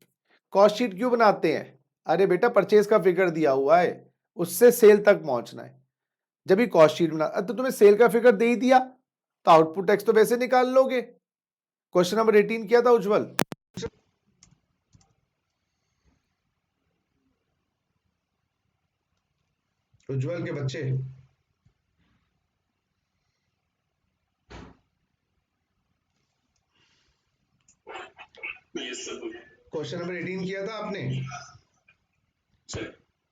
कॉस्ट शीट क्यों बनाते हैं, अरे बेटा परचेज का फिगर दिया हुआ है, उससे सेल तक पहुंचना है, जब भी कॉस्ट शीट बना। तो तुम्हें सेल का फिगर दे ही दिया तो आउटपुट टैक्स तो वैसे निकाल लोगे। क्वेश्चन नंबर 18 किया था उज्जवल। उज्जवल के बच्चे। यस सर बोलिए क्वेश्चन नंबर 18 किया था आपने? सर।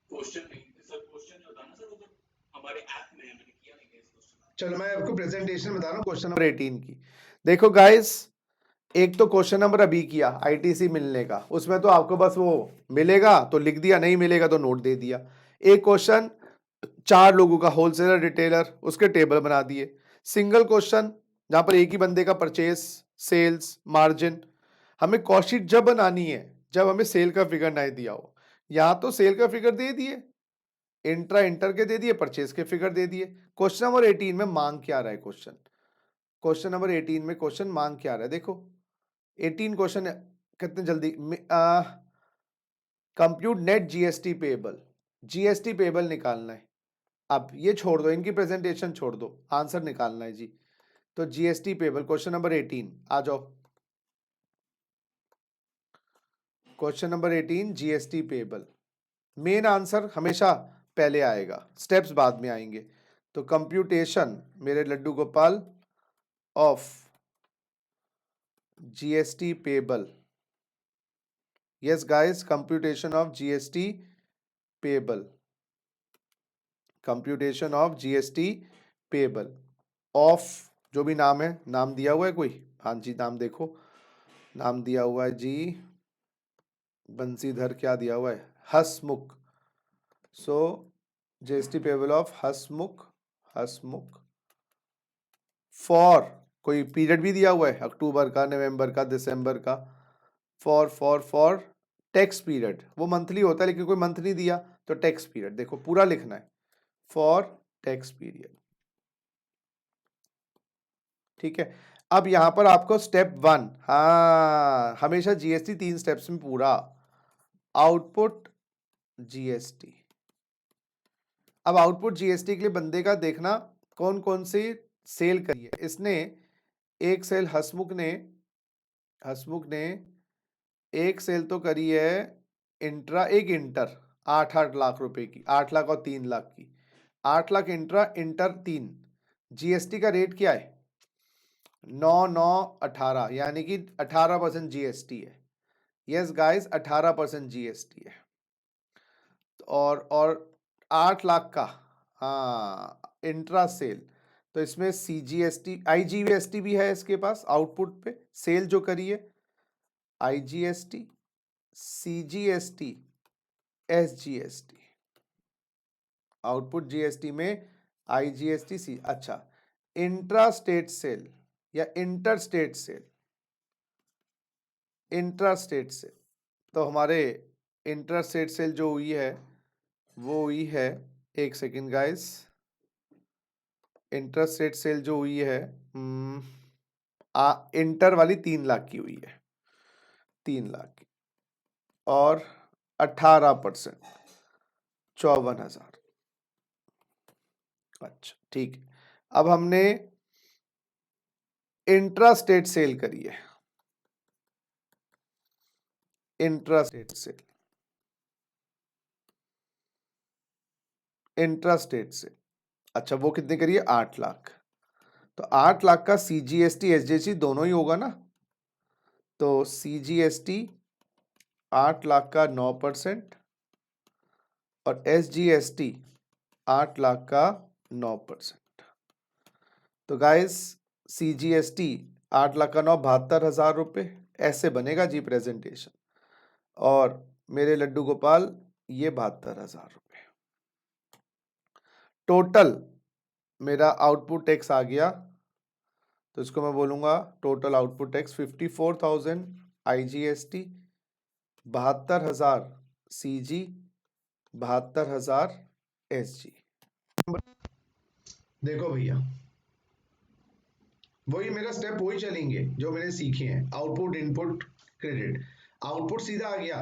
क्वेश्चन नहीं सर, क्वेश्चन जो था ना सर वो तो हमारे ऐप में है, मैंने किया नहीं है इस क्वेश्चन। चलो मैं आपको प्रेजेंटेशन बता रहा हूँ क्वेश्चन नंबर 18 की। देखो गाइस, एक तो क्वेश्चन नंबर अभी किया आईटीसी मिलने का, उसमें तो आपको बस वो मिलेगा तो लिख दिया, नहीं मिलेगा तो नोट दे दिया। एक क्वेश्चन 4 लोगों का, होलसेलर रिटेलर, उसके टेबल बना दिए। सिंगल क्वेश्चन जहां पर एक ही बंदे का परचेस, सेल्स, मार्जिन। हमें कॉस्ट शीट जब बनानी है जब हमें सेल का फिगर नहीं दिया हो। यहां तो सेल का फिगर दे दिए, इंट्रा इंटर के दे दिए, परचेस के फिगर दे दिए। क्वेश्चन नंबर 18 में मांग क्या रहा है क्वेश्चन? क्वेश्चन नंबर 18 में क्वेश्चन मांग क्या रहा है? देखो 18 क्वेश्चन कितने जल्दी। Compute net GST payable, GST payable निकालना है। अब ये छोड़ दो, इनकी प्रेजेंटेशन छोड़ दो, आंसर निकालना है जी। तो जीएसटी पेबल क्वेश्चन नंबर 18 आ जाओ। Question number 18 GST payable. Main answer हमेशा पहले आएगा, स्टेप्स बाद में आएंगे। तो कंप्यूटेशन मेरे Laddu Gopal of GST payable. Yes guys, computation of GST payable, computation of GST payable of, जो भी नाम है, नाम दिया हुआ है कोई? हाँ जी, नाम देखो, नाम दिया हुआ है जी बंसीधर, क्या दिया हुआ है? Hasmukh. So GST payable of Hasmukh, Hasmukh for, कोई पीरियड भी दिया हुआ है, अक्टूबर का, नवंबर का, दिसंबर का। फॉर टैक्स पीरियड, वो मंथली होता है लेकिन कोई मंथ नहीं दिया तो टैक्स पीरियड देखो पूरा लिखना है, फॉर टैक्स पीरियड। ठीक है। अब यहां पर आपको स्टेप 1, हाँ हमेशा जीएसटी 3 स्टेप्स में पूरा। Output GST. अब आउटपुट जीएसटी के लिए बंदे का देखना कौन कौन सी सेल करी है इसने। एक सेल हसमुख ने एक सेल तो करी है इंट्रा, एक इंटर 8 लाख रुपए की, 8 लाख और 3 लाख की। 8 लाख इंट्रा, इंटर 3। जीएसटी का रेट क्या है? 9,9,18, यानी कि 18% जीएसटी है। यस गाइस, 18% जीएसटी है। और 8 लाख का, हाँ इंट्रा सेल, तो इसमें सीजीएसटी, आईजीएसटी भी है इसके पास आउटपुट पे। सेल जो करी है IGST, CGST, SGST, output GST में आईजीएसटी, सी। अच्छा, इंट्रा स्टेट सेल या inter state sale, intra state sale, तो हमारे इंटर स्टेट सेल जो हुई है वो हुई है, एक second guys, inter state sale जो हुई है इंटर वाली 3 लाख की हुई है, 3 लाख की, और 18%, 54,000। अच्छा ठीक है। अब हमने इंट्रा स्टेट सेल करी है, intra state sale, intra state sale. अच्छा वो कितने करी है? 8 लाख। तो 8 लाख का सीजीएसटी एसजीएसटी दोनों ही होगा ना, तो सीजीएसटी 8 लाख का 9% और एसजीएसटी 8 लाख का 9%। तो गाइस सीजीएसटी 8 लाख का 9, 72,000 रुपये, ऐसे बनेगा जी प्रेजेंटेशन। और मेरे लड्डू गोपाल ये 72,000 रुपये। टोटल मेरा आउटपुट टैक्स आ गया, तो इसको मैं बोलूंगा total output tax 54,000 IGST, 72,000 CG, 72,000 SG. देखो भैया, वही मेरा स्टेप वही चलेंगे जो मैंने सीखे हैं, आउटपुट, इनपुट, क्रेडिट। आउटपुट सीधा आ गया,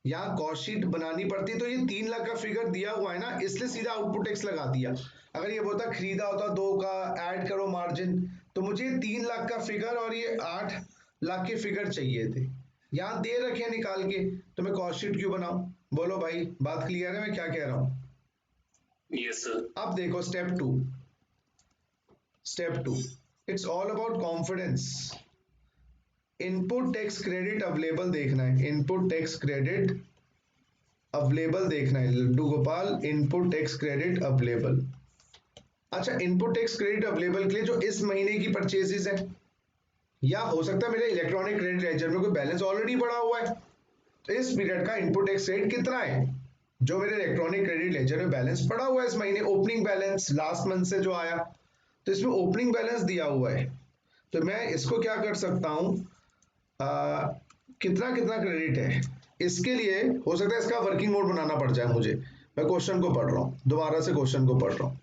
यहाँ कॉस्ट शीट बनानी पड़ती, तो ये 3 लाख का फिगर दिया हुआ है ना, इसलिए सीधा आउटपुट टैक्स लगा दिया। अगर ये बोलता खरीदा होता 2 का, ऐड करो मार्जिन, तो मुझे 3 लाख का फिगर और ये 8 लाख के फिगर चाहिए थे। यहाँ दे रखे हैं निकाल के, तो मैं कॉस्ट शीट क्यों बनाऊं? बोलो भाई, बात क्लियर है मैं क्या कह रहा हूं? Yes sir. अब देखो step two, it's all about confidence. Input tax credit available देखना है, इनपुट टैक्स क्रेडिट अवेलेबल देखना है Laddu Gopal, input tax credit available. अच्छा, इनपुट टैक्स क्रेडिट अवेलेबल के लिए जो इस महीने की परचेजेस है, या हो सकता है मेरे इलेक्ट्रॉनिक क्रेडिट लेजर में कोई बैलेंस ऑलरेडी पड़ा हुआ है, तो इस पीरियड का इनपुट टैक्स क्रेडिट कितना है जो मेरे इलेक्ट्रॉनिक क्रेडिट लेजर में बैलेंस पड़ा हुआ है इस महीने, ओपनिंग बैलेंस लास्ट मंथ से जो आया, तो इसमें ओपनिंग बैलेंस दिया हुआ है। तो मैं इसको क्या कर सकता हूं, कितना कितना क्रेडिट है, इसके लिए हो सकता है इसका वर्किंग नोट बनाना पड़ जाए मुझे। मैं क्वेश्चन को पढ़ रहा हूं, दोबारा से क्वेश्चन को पढ़ रहा हूं।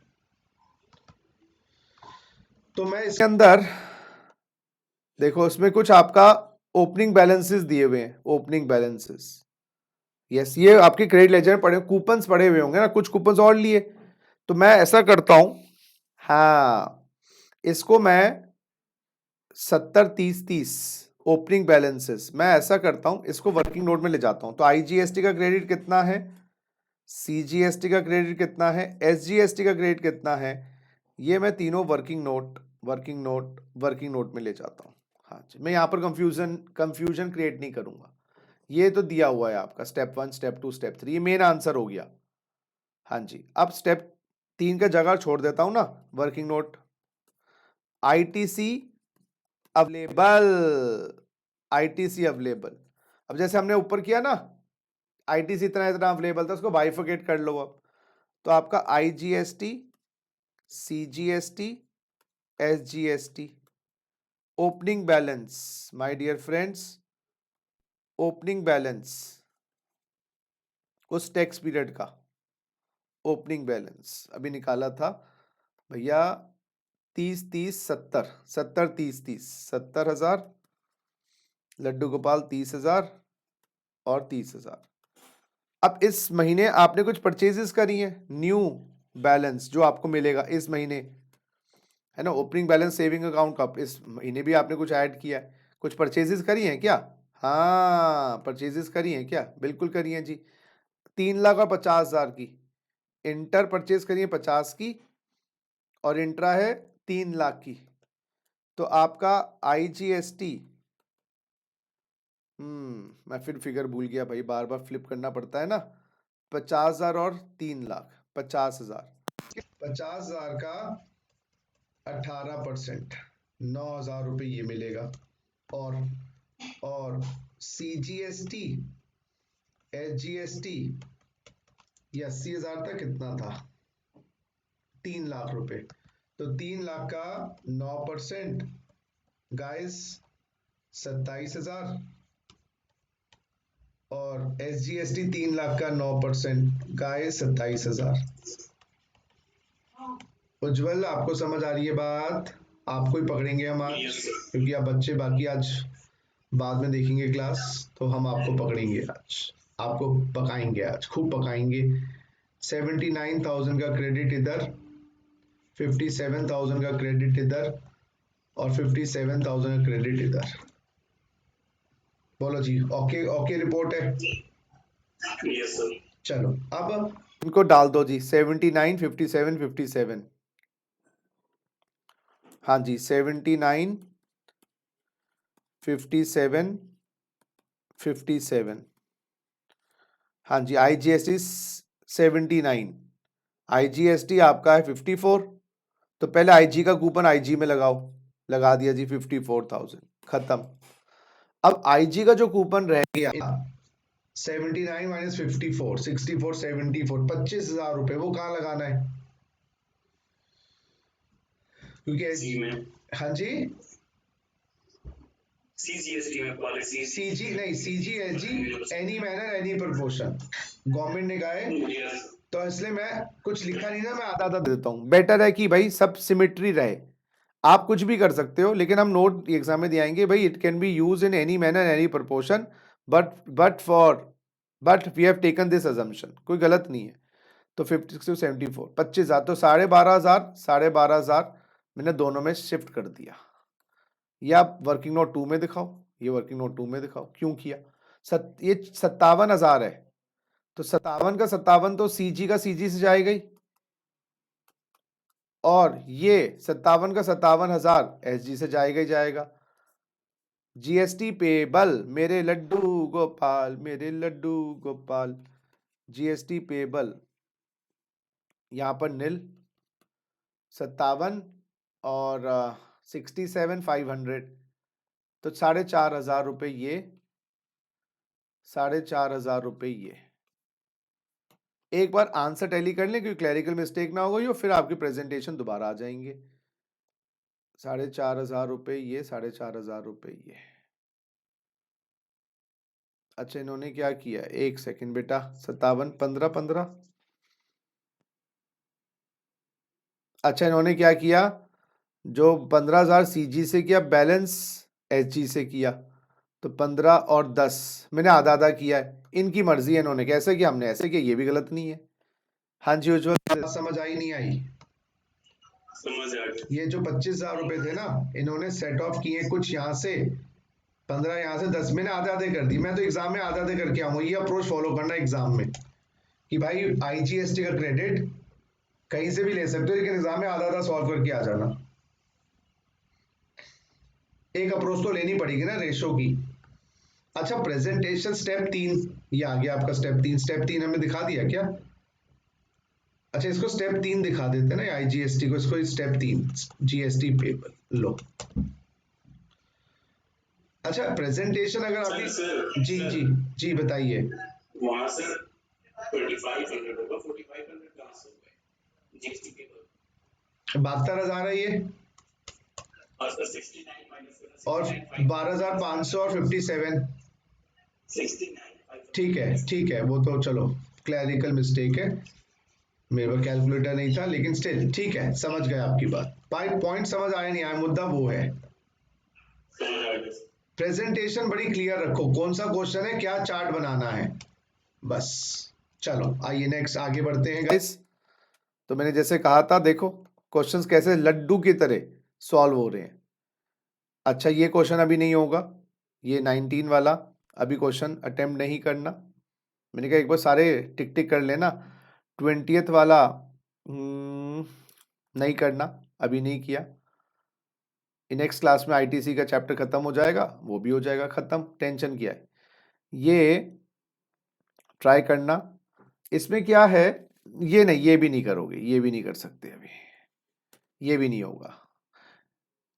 तो मैं इसके अंदर देखो, इसमें कुछ आपका ओपनिंग बैलेंसेस दिए हुए हैं, ओपनिंग बैलेंसेस। यस, ये आपके क्रेडिट लेजर में पड़े कूपन्स पड़े हुए होंगे ना, कुछ कूपन्स और लिए। तो मैं ऐसा करता हूं, हाँ, इसको मैं 70-30-30 ओपनिंग बैलेंसेस, मैं ऐसा करता हूं, इसको वर्किंग नोट में ले जाता हूं। तो आईजीएसटी का क्रेडिट कितना है, सीजीएसटी का क्रेडिट कितना है, एसजीएसटी का क्रेडिट कितना है, ये मैं तीनों वर्किंग नोट में ले जाता हूं। हाँ जी, मैं यहाँ पर कंफ्यूजन क्रिएट नहीं करूंगा। ये तो दिया हुआ है आपका स्टेप 1, स्टेप 2, स्टेप 3, ये मेन आंसर हो गया। हाँ जी, अब स्टेप 3 का जगह छोड़ देता हूं ना, वर्किंग नोट। ITC available. अब जैसे हमने ऊपर किया ना, आईटीसी इतना इतना अवेलेबल था, उसको बाइफरकेट कर लो। अब तो आपका IGST, CGST, SGST, opening balance, my dear friends, opening balance उस टैक्स पीरियड का ओपनिंग बैलेंस अभी निकाला था भैया, 30-30-70, 70-30-30, 70,000, लड्डू गोपाल 30,000 और 30,000। अब इस महीने आपने कुछ परचेजेस करी हैं, न्यू बैलेंस जो आपको मिलेगा इस महीने, है ना, ओपनिंग बैलेंस सेविंग अकाउंट का इस महीने भी आपने कुछ ऐड किया है, कुछ परचेजेस करी हैं क्या? हाँ, परचेजेस करी हैं क्या? बिल्कुल करी हैं जी, 3,50,000 की इंटर परचेज करी है, 50 की, और इंट्रा है 3 लाख की। तो आपका आईजीएसटी, मैं फिर फिगर भूल गया भाई, बार बार फ्लिप करना पड़ता है ना, 50,000 और 3 लाख, 50,000, 50,000 का 18%, 9,000 रुपये ये मिलेगा। और सीजीएसटी, एसजीएसटी, ये 80,000 तक कितना था, 3 लाख रुपए। तो 3 लाख का 9% गाइस 27,000, और एसजीएसटी 3 लाख का 9% गाइस 27,000। उज्जवल, आपको समझ आ रही है बात? आपको ही पकड़ेंगे हम आज, क्योंकि आप बच्चे बाकी आज बाद में देखेंगे क्लास, तो हम आपको पकड़ेंगे आज, आपको पकाएंगे आज, खूब पकाएंगे। 79,000 का क्रेडिट इधर, 57,000 का क्रेडिट इधर, और 57,000 का क्रेडिट इधर। बोलो जी, ओके ओके रिपोर्ट है? Yes sir. चलो अब इनको डाल दो जी, 79, 57, 57। हाँ जी, 79, 57, 57। हाँ जी, आईजीएसटी 79, आईजीएसटी आपका है 54। तो पहले आईजी का कूपन आईजी में लगाओ, लगा दिया जी, 54,000 खत्म। अब आईजी का जो कूपन रह गया 79 माइनस 54, 64, 74, 25,000 रुपए, वो कहाँ लगाना है? क्योंकि हाँ जी, सीजीएसटी में पॉलिसी, सीजी नहीं, CGSG, any manner any proportion government ने कहा है, तो इसलिए मैं कुछ लिखा नहीं ना, मैं आधा आधा दे देता हूँ। बेटर है कि भाई सब सिमेट्री रहे, आप कुछ भी कर सकते हो, लेकिन हम नोट एग्जाम में दिखाएंगे भाई, it can be use in any manner any proportion, but we have taken this assumption, कोई गलत नहीं है। तो 56 to 74, 25,000, तो 12,500 मैंने दोनों में शिफ्ट कर दिया। ये आप वर्किंग नोट 2 में दिखाओ, ये वर्किंग नोट 2 में दिखाओ, क्यों किया? ये 57,000 है, तो 57 का 57 तो सीजी का सीजी से जाएगा ही, और ये 57 का 57,000 एसजी से जाएगा ही जाएगा। जीएसटी पेबल मेरे लड्डू गोपाल, मेरे लड्डू गोपाल, जीएसटी पेबल यहाँ पर नील 57 और 67,500 तो 4,500 रुपये ये, 4,500 रुपये ये। एक बार आंसर टैली कर लें क्योंकि क्लैरिकल मिस्टेक ना होगा, फिर आपकी प्रेजेंटेशन दोबारा आ जाएंगे। 4,500 रुपये ये, 4,500 रुपये ये। अच्छा इन्होंने क्या किया, एक सेकंड बेटा, 57 15 15। अच्छा इन्होंने क्या किया, जो 15,000 सीजी से किया, बैलेंस एचजी से किया, तो 15 और 10 मैंने आधा आधा किया है। इनकी मर्जी है, इन्होंने कैसे किया, हमने ऐसे किया, ये भी गलत नहीं है। हाँ जी उज्जवल, समझ आई नहीं आई? समझ आ गया। ये जो 25,000 रुपए थे ना, इन्होंने सेट ऑफ किए कुछ यहाँ से, 15 यहाँ से, 10 मैंने आधे आधे कर दी। मैं तो एग्जाम में आधे आधे करके आऊंगा, ये अप्रोच फॉलो करना एग्जाम में कि भाई आईजीएसटी का क्रेडिट कहीं से भी ले सकते हो, लेकिन एग्जाम में आधा आधा सॉल्व करके आ जाना। एक अप्रोच तो लेनी पड़ेगी ना रेशो की। अच्छा प्रेजेंटेशन स्टेप 3, ये आ गया आपका स्टेप 3। स्टेप 3 हमें दिखा दिया क्या? अच्छा इसको स्टेप 3 दिखा देते हैं ना, आईजीएसटी को, इसको स्टेप 3 जीएसटी पेबल लो। अच्छा प्रेजेंटेशन अगर आपकी सर, जी सर, जी जी बताइए। वहां से 2500 होगा, 4500 कहां से हुआ जीएसटी पेबल? 72,000 है ये, और सर 69 माइनस करना, और 12,500 और 57। 69 ठीक है वो तो चलो क्लैरिकल मिस्टेक है, मेरे पास कैलकुलेटर नहीं था, लेकिन स्टिल ठीक है, समझ गए आपकी बात। पॉइंट समझ आया नहीं आया, मुद्दा वो है। समझ आ गया। प्रेजेंटेशन बड़ी क्लियर रखो, कौन सा क्वेश्चन है, क्या चार्ट बनाना है, बस। चलो आइए नेक्स्ट आगे बढ़ते हैं गाइस। तो मैंने जैसे कहा था, देखो क्वेश्चंस कैसे लड्डू की तरह सॉल्व हो रहे हैं। अच्छा ये क्वेश्चन अभी नहीं होगा, ये 19 वाला अभी क्वेश्चन अटेम्प्ट नहीं करना। मैंने कहा एक बार सारे टिक टिक कर लेना। 20th वाला नहीं करना, अभी नहीं किया। नेक्स्ट क्लास में आईटीसी का चैप्टर खत्म हो जाएगा, वो भी हो जाएगा खत्म, टेंशन क्या है। ये ट्राई करना। इसमें क्या है, ये नहीं, ये भी नहीं करोगे, ये भी नहीं कर सकते अभी, ये भी नहीं होगा।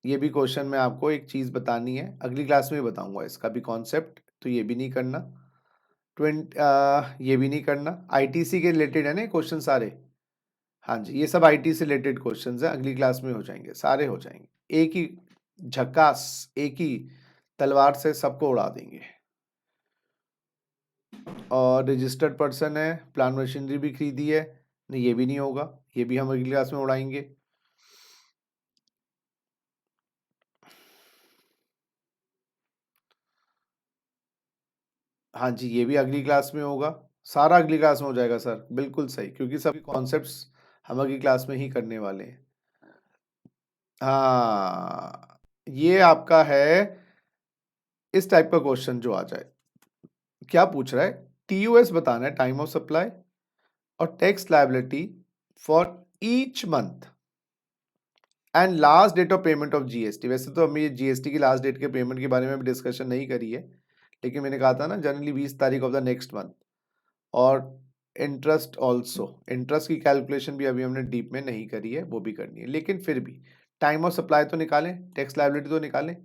ये भी क्वेश्चन में आपको एक चीज बतानी है, अगली क्लास में बताऊंगा इसका भी कॉन्सेप्ट, तो ये भी नहीं करना। ये भी नहीं करना। आईटीसी के रिलेटेड है ना क्वेश्चन सारे। हाँ जी ये सब आईटी से रिलेटेड क्वेश्चंस हैं, अगली क्लास में हो जाएंगे, सारे हो जाएंगे। एक ही झक्कास, एक ही तलवार से सबको उड़ा देंगे। और रजिस्टर्ड पर्सन है, प्लान मशीनरी भी खरीदी है, नहीं ये भी नहीं होगा, ये भी हम अगली क्लास में उड़ाएंगे। हाँ जी ये भी अगली क्लास में होगा, सारा अगली क्लास में हो जाएगा सर, बिल्कुल सही, क्योंकि सभी कॉन्सेप्ट्स हम अगली क्लास में ही करने वाले हैं। हाँ ये आपका है इस टाइप का क्वेश्चन जो आ जाए। क्या पूछ रहा है, टीयूएस बताना है, टाइम ऑफ सप्लाई और tax liability for each month and last date of payment of GST. वैसे तो हमने ये जीएसटी की लास्ट डेट के पेमेंट के बारे में भी डिस्कशन नहीं करी है, लेकिन मैंने कहा था ना जनरली 20 तारीख ऑफ द नेक्स्ट मंथ। और इंटरेस्ट ऑल्सो, इंटरेस्ट की कैलकुलेशन भी अभी हमने डीप में नहीं करी है, वो भी करनी है, लेकिन फिर भी टाइम ऑफ सप्लाई तो निकालें, टैक्स लायबिलिटी तो निकालें।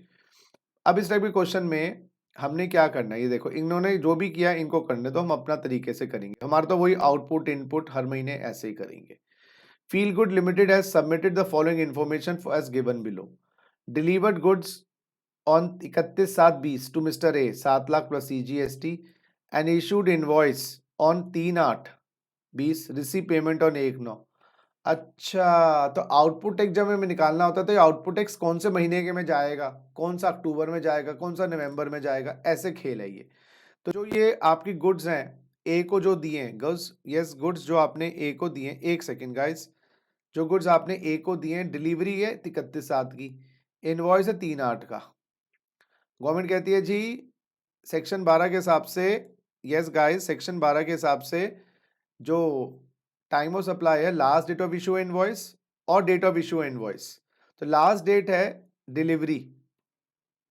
अब इस टाइप के क्वेश्चन में हमने क्या करना है, ये देखो इन्होंने जो भी किया इनको करने दो, हम अपना तरीके से करेंगे। हमारा तो वही आउटपुट इनपुट हर महीने ऐसे ही करेंगे। Feel Good Limited has submitted the following information as given below. Delivered goods on 31/7/20 to mister A 7 lakh plus CGST and issued invoice on 3/8/20, receive payment on 1/9। अच्छा तो आउटपुट टैक्स जब हमें निकालना होता है तो ये आउटपुट टैक्स कौन से महीने के में जाएगा, कौन सा अक्टूबर में जाएगा, कौन सा नवंबर में जाएगा, ऐसे खेल है ये। तो जो ये आपकी गुड्स हैं ए को जो दिए हैं, गुड्स यस गुड्स जो आपने ए को दिए हैं, एक सेकेंड गाइस, जो गुड्स आपने ए को दिए हैं, डिलीवरी है 31/7 की, इनवॉइस है 3/8 का। गवर्नमेंट कहती है जी सेक्शन 12 के हिसाब से, यस गाइस सेक्शन 12 के हिसाब से जो टाइम ऑफ सप्लाई है last date of issue invoice और डेट ऑफ इशू इनवॉइस। तो लास्ट डेट है डिलीवरी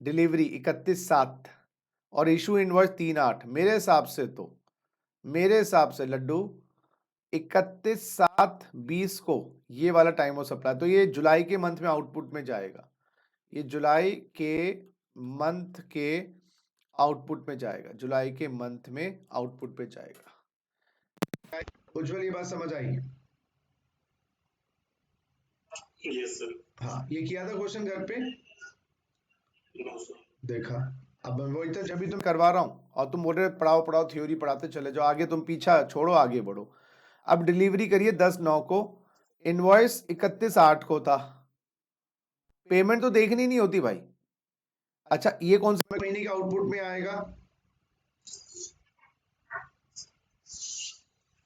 31/7 और इशू इनवॉइस 3/8। मेरे हिसाब से लड्डू 31/7/20 को ये वाला टाइम ऑफ सप्लाई, तो ये जुलाई के मंथ में आउटपुट में जाएगा, ये जुलाई के मंथ के आउटपुट में जाएगा, जुलाई के मंथ में आउटपुट पे जाएगा। उज्जवल ये बात समझ आई? Yes sir. हाँ, ये किया था क्वेश्चन घर पे? No sir. देखा? अब वही तो जब भी तुम करवा रहा हूँ और तुम बोल रहे पढ़ाओ थ्योरी पढ़ाते चले जाओ, आगे तुम पीछा छोड़ो आगे बढ़ो। अब डिलीवरी करिए 10/9 को, इनवॉइस 31/8 को था, पेमेंट तो देखनी नहीं होती भाई। अच्छा ये कौन सा महीने के आउटपुट में आएगा?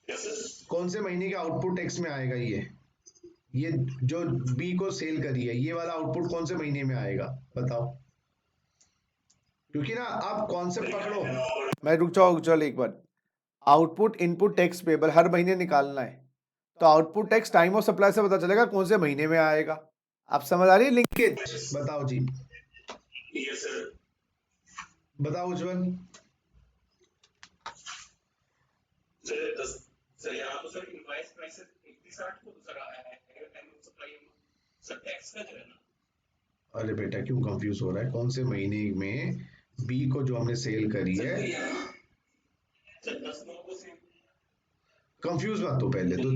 Yes sir. कौन से महीने के आउटपुट टैक्स में आएगा? ये जो बी को सेल करी है, ये वाला आउटपुट कौन से महीने में आएगा बताओ? क्योंकि ना आप कॉन्सेप्ट पकड़ो। मैं रुक जाओ चल एक बार, आउटपुट इनपुट टैक्स पेबल हर महीने निकालना है, तो output tax time of supply से पता चलेगा कौन से महीने में आएगा। आप समझ आ रही है लिंकेज? बताओ जी, यस सर। बताओ उज्जवल। सर यहाँ तो सर इनवॉइस प्राइस 31/8 को तो सर आया है time of supply sir tax का जो है ना। अरे बेटा क्यों कंफ्यूज हो रहा है? कौन से महीने में बी को जो हमने सेल करी है? सर 10/9 को से कंफ्यूज मत हो, पहले तो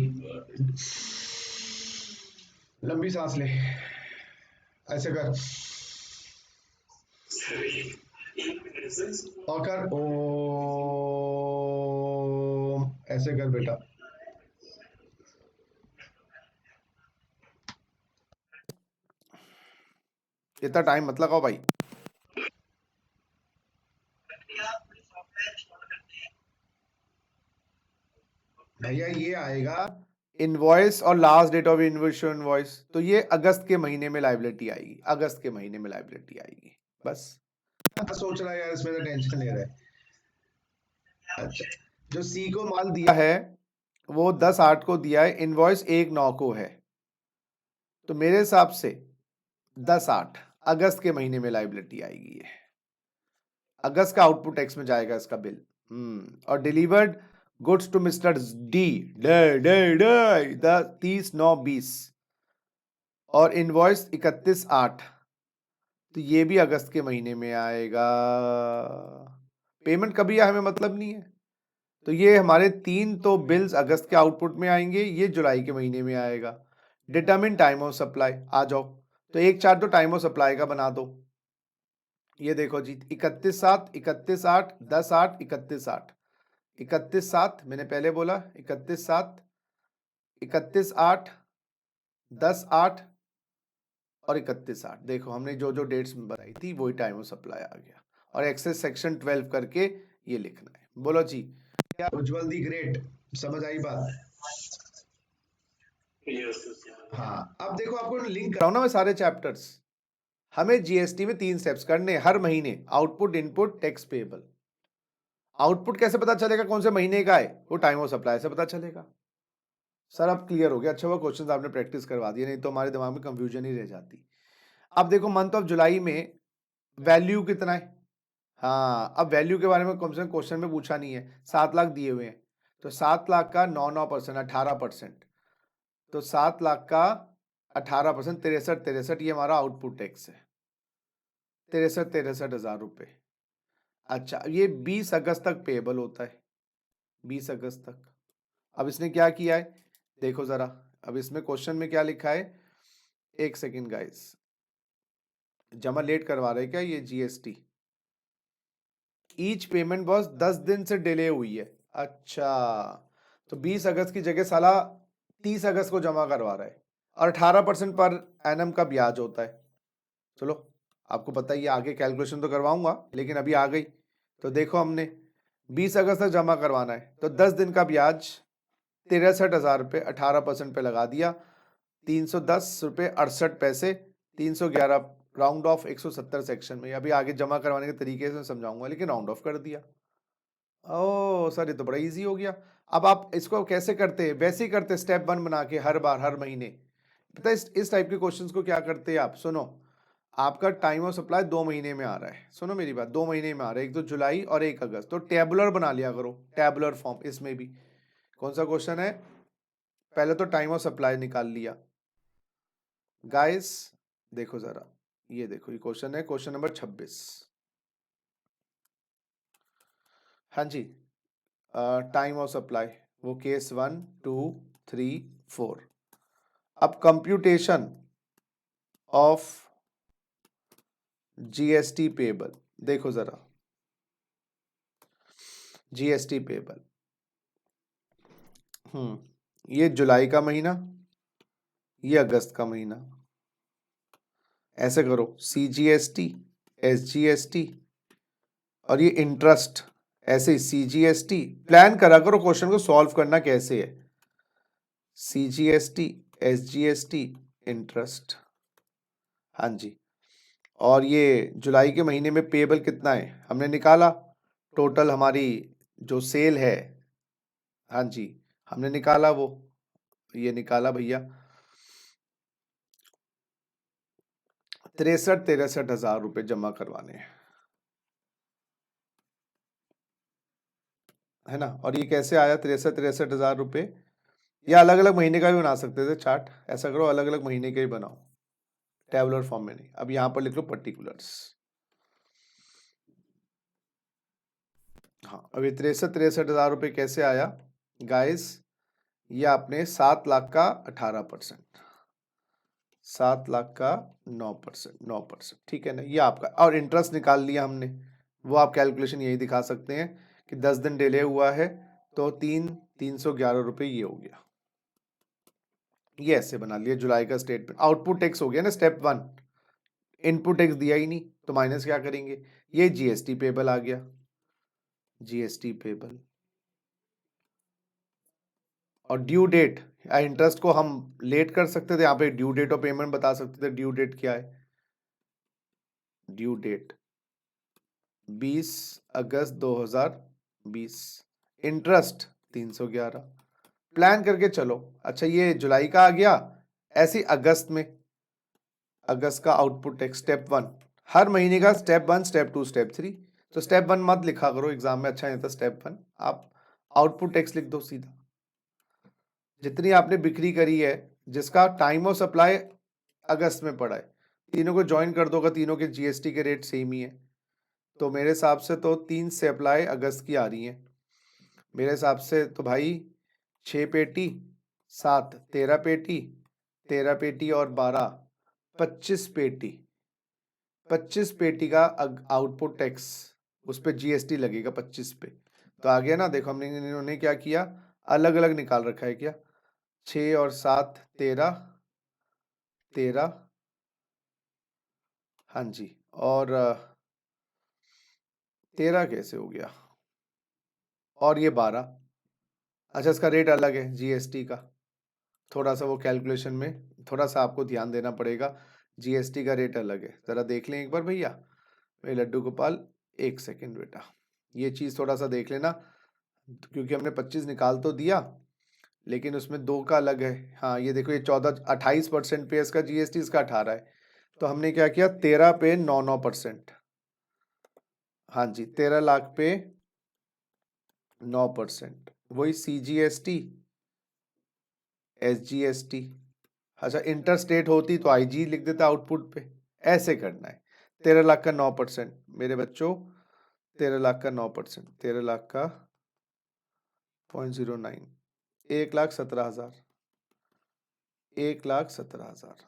लंबी सांस ले, ऐसे कर सर एक मिनट सर। और कर ओ, ऐसे कर बेटा। इतना टाइम मत लगाओ भाई। भैया ये आएगा इनवॉइस और लास्ट डेट ऑफ इनवॉइस, तो ये अगस्त के महीने में लायबिलिटी आएगी, अगस्त के महीने में लायबिलिटी आएगी बस। सोच रहा है यार, इसमें तो टेंशन ले रहा है। अच्छा, जो सी को माल दिया है वो 10/8 को दिया है, इनवॉइस 1/9 को है, तो मेरे हिसाब से 10/8 अगस्त के महीने में लायबिलिटी आएगी, ये अगस्त का आउटपुट टैक्स में जाएगा इसका बिल। और delivered goods to mister D 30/9/20 और इनवॉइस 31/8, तो ये भी अगस्त के महीने में आएगा। पेमेंट कभी हमें मतलब नहीं है, तो ये हमारे 3 तो बिल्स अगस्त के आउटपुट में आएंगे, ये जुलाई के महीने में आएगा। डिटरमिन टाइम ऑफ सप्लाई, आ जाओ, तो एक चार्ट तो टाइम ऑफ सप्लाई का बना दो। ये देखो जी 31/7 31/8 10/8 31/8 31/7 मैंने पहले बोला 31/7 31/8 10/8 और 31/8। देखो हमने जो जो डेट्स बनाई थी वही टाइम ऑफ सप्लाई आ गया, और एक्सेस सेक्शन 12 करके ये लिखना है। बोलो जी। उज्जवल दी ग्रेट, समझ आई बात? हाँ, अब देखो आपको लिंक कराऊं ना मैं सारे चैप्टर्स। हमें जीएसटी में 3 स्टेप्स करने हर महीने, output input tax payable. Output कैसे पता चलेगा कौन से महीने का है? वो टाइम ऑफ सप्लाई से पता चलेगा। सर अब क्लियर हो गया, अच्छा हुआ क्वेश्चंस आपने प्रैक्टिस करवा दिए, नहीं तो हमारे दिमाग में कंफ्यूजन ही रह जाती। अब देखो मंथ ऑफ जुलाई में वैल्यू कितना है? हाँ, अब वैल्यू के बारे में कम से कम क्वेश्चन में पूछा नहीं है। 7 लाख दिए हुए हैं, तो 7 लाख का 9% 18%, तो 7 लाख का 18% 63 ये हमारा आउटपुट टैक्स है, 63,000 रुपये। अच्छा ये 20 अगस्त तक पेएबल होता है, 20 अगस्त तक। अब इसने क्या किया है देखो जरा, अब इसमें क्वेश्चन में क्या लिखा है, एक सेकेंड गाइस, जमा लेट करवा रहे क्या ये जीएसटी? ईच पेमेंट बॉस 10 दिन से डिले हुई है। अच्छा, तो 20 अगस्त की जगह साला 30 अगस्त को जमा करवा रहा है, और 18% पर एनम का ब्याज होता है। चलो आपको पता ही है, आगे कैलकुलेशन तो करवाऊंगा, लेकिन अभी आ गई। तो देखो हमने 20 अगस्त तक जमा करवाना है, तो 10 दिन का ब्याज 63,000 रुपये 18% पे लगा दिया, 310 रुपये 68 पैसे, 311 राउंड ऑफ 170 सेक्शन में। अभी आगे जमा करवाने के तरीके से समझाऊंगा, लेकिन राउंड ऑफ कर दिया। ओह सर ये तो बड़ा इजी हो गया। अब आप इसको कैसे करते हैं? वैसे ही करते, स्टेप 1 बना के हर बार हर महीने पता है इस टाइप के क्वेश्चंस को क्या करते हैं आप, सुनो, आपका टाइम ऑफ सप्लाई 2 महीने में आ रहा है, सुनो मेरी बात, 2 महीने में आ रहा है, एक तो जुलाई और 1 अगस्त, तो टेबुलर बना लिया करो, टेबुलर फॉर्म। इसमें भी कौन सा क्वेश्चन है, पहले तो टाइम ऑफ सप्लाई निकाल लिया गाइस, देखो जरा, ये देखो, ये क्वेश्चन है क्वेश्चन नंबर 26। हाँ जी, टाइम ऑफ सप्लाई, वो केस 1 2 3 4। अब कंप्यूटेशन ऑफ जीएसटी पेबल, देखो जरा, जीएसटी पेबल, ये जुलाई का महीना, ये अगस्त का महीना, ऐसे करो, सीजीएसटी, एसजीएसटी और ये इंटरेस्ट, ऐसे सीजीएसटी, प्लान करा करो क्वेश्चन को सॉल्व करना कैसे है, सीजीएसटी, एसजीएसटी, इंटरेस्ट। हाँ जी, और ये जुलाई के महीने में पेबल कितना है हमने निकाला, टोटल हमारी जो सेल है, हाँ जी हमने निकाला, वो ये निकाला भैया 63 हजार रुपए जमा करवाने हैं, है ना। और ये कैसे आया 63 हजार रुपए, या अलग अलग महीने का भी बना सकते थे चार्ट, ऐसा करो अलग अलग महीने का ही बनाओ, टेबुलर फॉर्म में नहीं। अब यहां पर लिख लो पर्टिकुलर्स, हाँ। अब ये 63 हजार रुपए कैसे आया गाइस, ये आपने 7 लाख का 18%, 7 लाख का 9%, ठीक है ना, ये आपका। और इंटरेस्ट निकाल लिया हमने, वो आप कैलकुलेशन यही दिखा सकते हैं कि 10 दिन डिले हुआ है तो 311 रुपए ये हो गया, ये ऐसे बना लिया जुलाई का स्टेटमेंट। आउटपुट टैक्स हो गया ना स्टेप 1, इनपुट टैक्स दिया ही नहीं तो माइनस क्या करेंगे, ये जीएसटी पेबल आ गया, जीएसटी पेबल। और ड्यू डेट, इंटरेस्ट को हम लेट कर सकते थे, यहाँ पे ड्यू डेट ऑफ पेमेंट बता सकते थे, ड्यू डेट क्या है, ड्यू डेट 20 अगस्त 2020, इंटरेस्ट 311, प्लान करके चलो। अच्छा ये जुलाई का आ गया, ऐसे अगस्त में, अगस्त का आउटपुट टैक्स स्टेप 1, हर महीने का स्टेप 1 स्टेप 2 स्टेप 3, तो स्टेप 1 मत लिखा करो एग्जाम में, अच्छा नहीं था स्टेप 1, आप आउटपुट टैक्स लिख दो सीधा। जितनी आपने बिक्री करी है, जिसका टाइम ऑफ सप्लाई अगस्त में पड़ा है, तीनों को ज्वाइन कर दोगा, तीनों के जीएसटी के रेट सेम ही है, तो मेरे हिसाब से तो 3 से अप्लाई अगस्त की आ रही है मेरे हिसाब से, तो भाई 6 पेटी 7 13 पेटी, 13 पेटी और 12 25 पेटी, 25 पेटी का आउटपुट टैक्स, उस पर जीएसटी लगेगा 25 पे, तो आ गया ना। देखो हमने, इन्होंने क्या किया, अलग अलग निकाल रखा है क्या, 6 और 7 13 13, हाँ जी, और 13 कैसे हो गया, और ये 12, अच्छा इसका रेट अलग है जीएसटी का, थोड़ा सा वो कैलकुलेशन में थोड़ा सा आपको ध्यान देना पड़ेगा, जीएसटी का रेट अलग है, जरा देख लें एक बार भैया, मेरे लड्डू गोपाल, एक सेकंड बेटा, ये चीज़ थोड़ा सा देख लेना, क्योंकि हमने 25 निकाल तो दिया लेकिन उसमें 2 का अलग है। हाँ ये देखो, ये 28% पे इसका जीएसटी, इसका 18 है, तो हमने क्या किया 13 पे 9%, हाँ जी 13 लाख पे 9%, वही सीजीएसटी एसजीएसटी। अच्छा इंटर स्टेट होती तो आईजी लिख देता आउटपुट पे, ऐसे करना है। 13 लाख का 9% मेरे बच्चों, 13 लाख का 9%, 13 लाख का 0.09, 1,17,000, 1,17,000,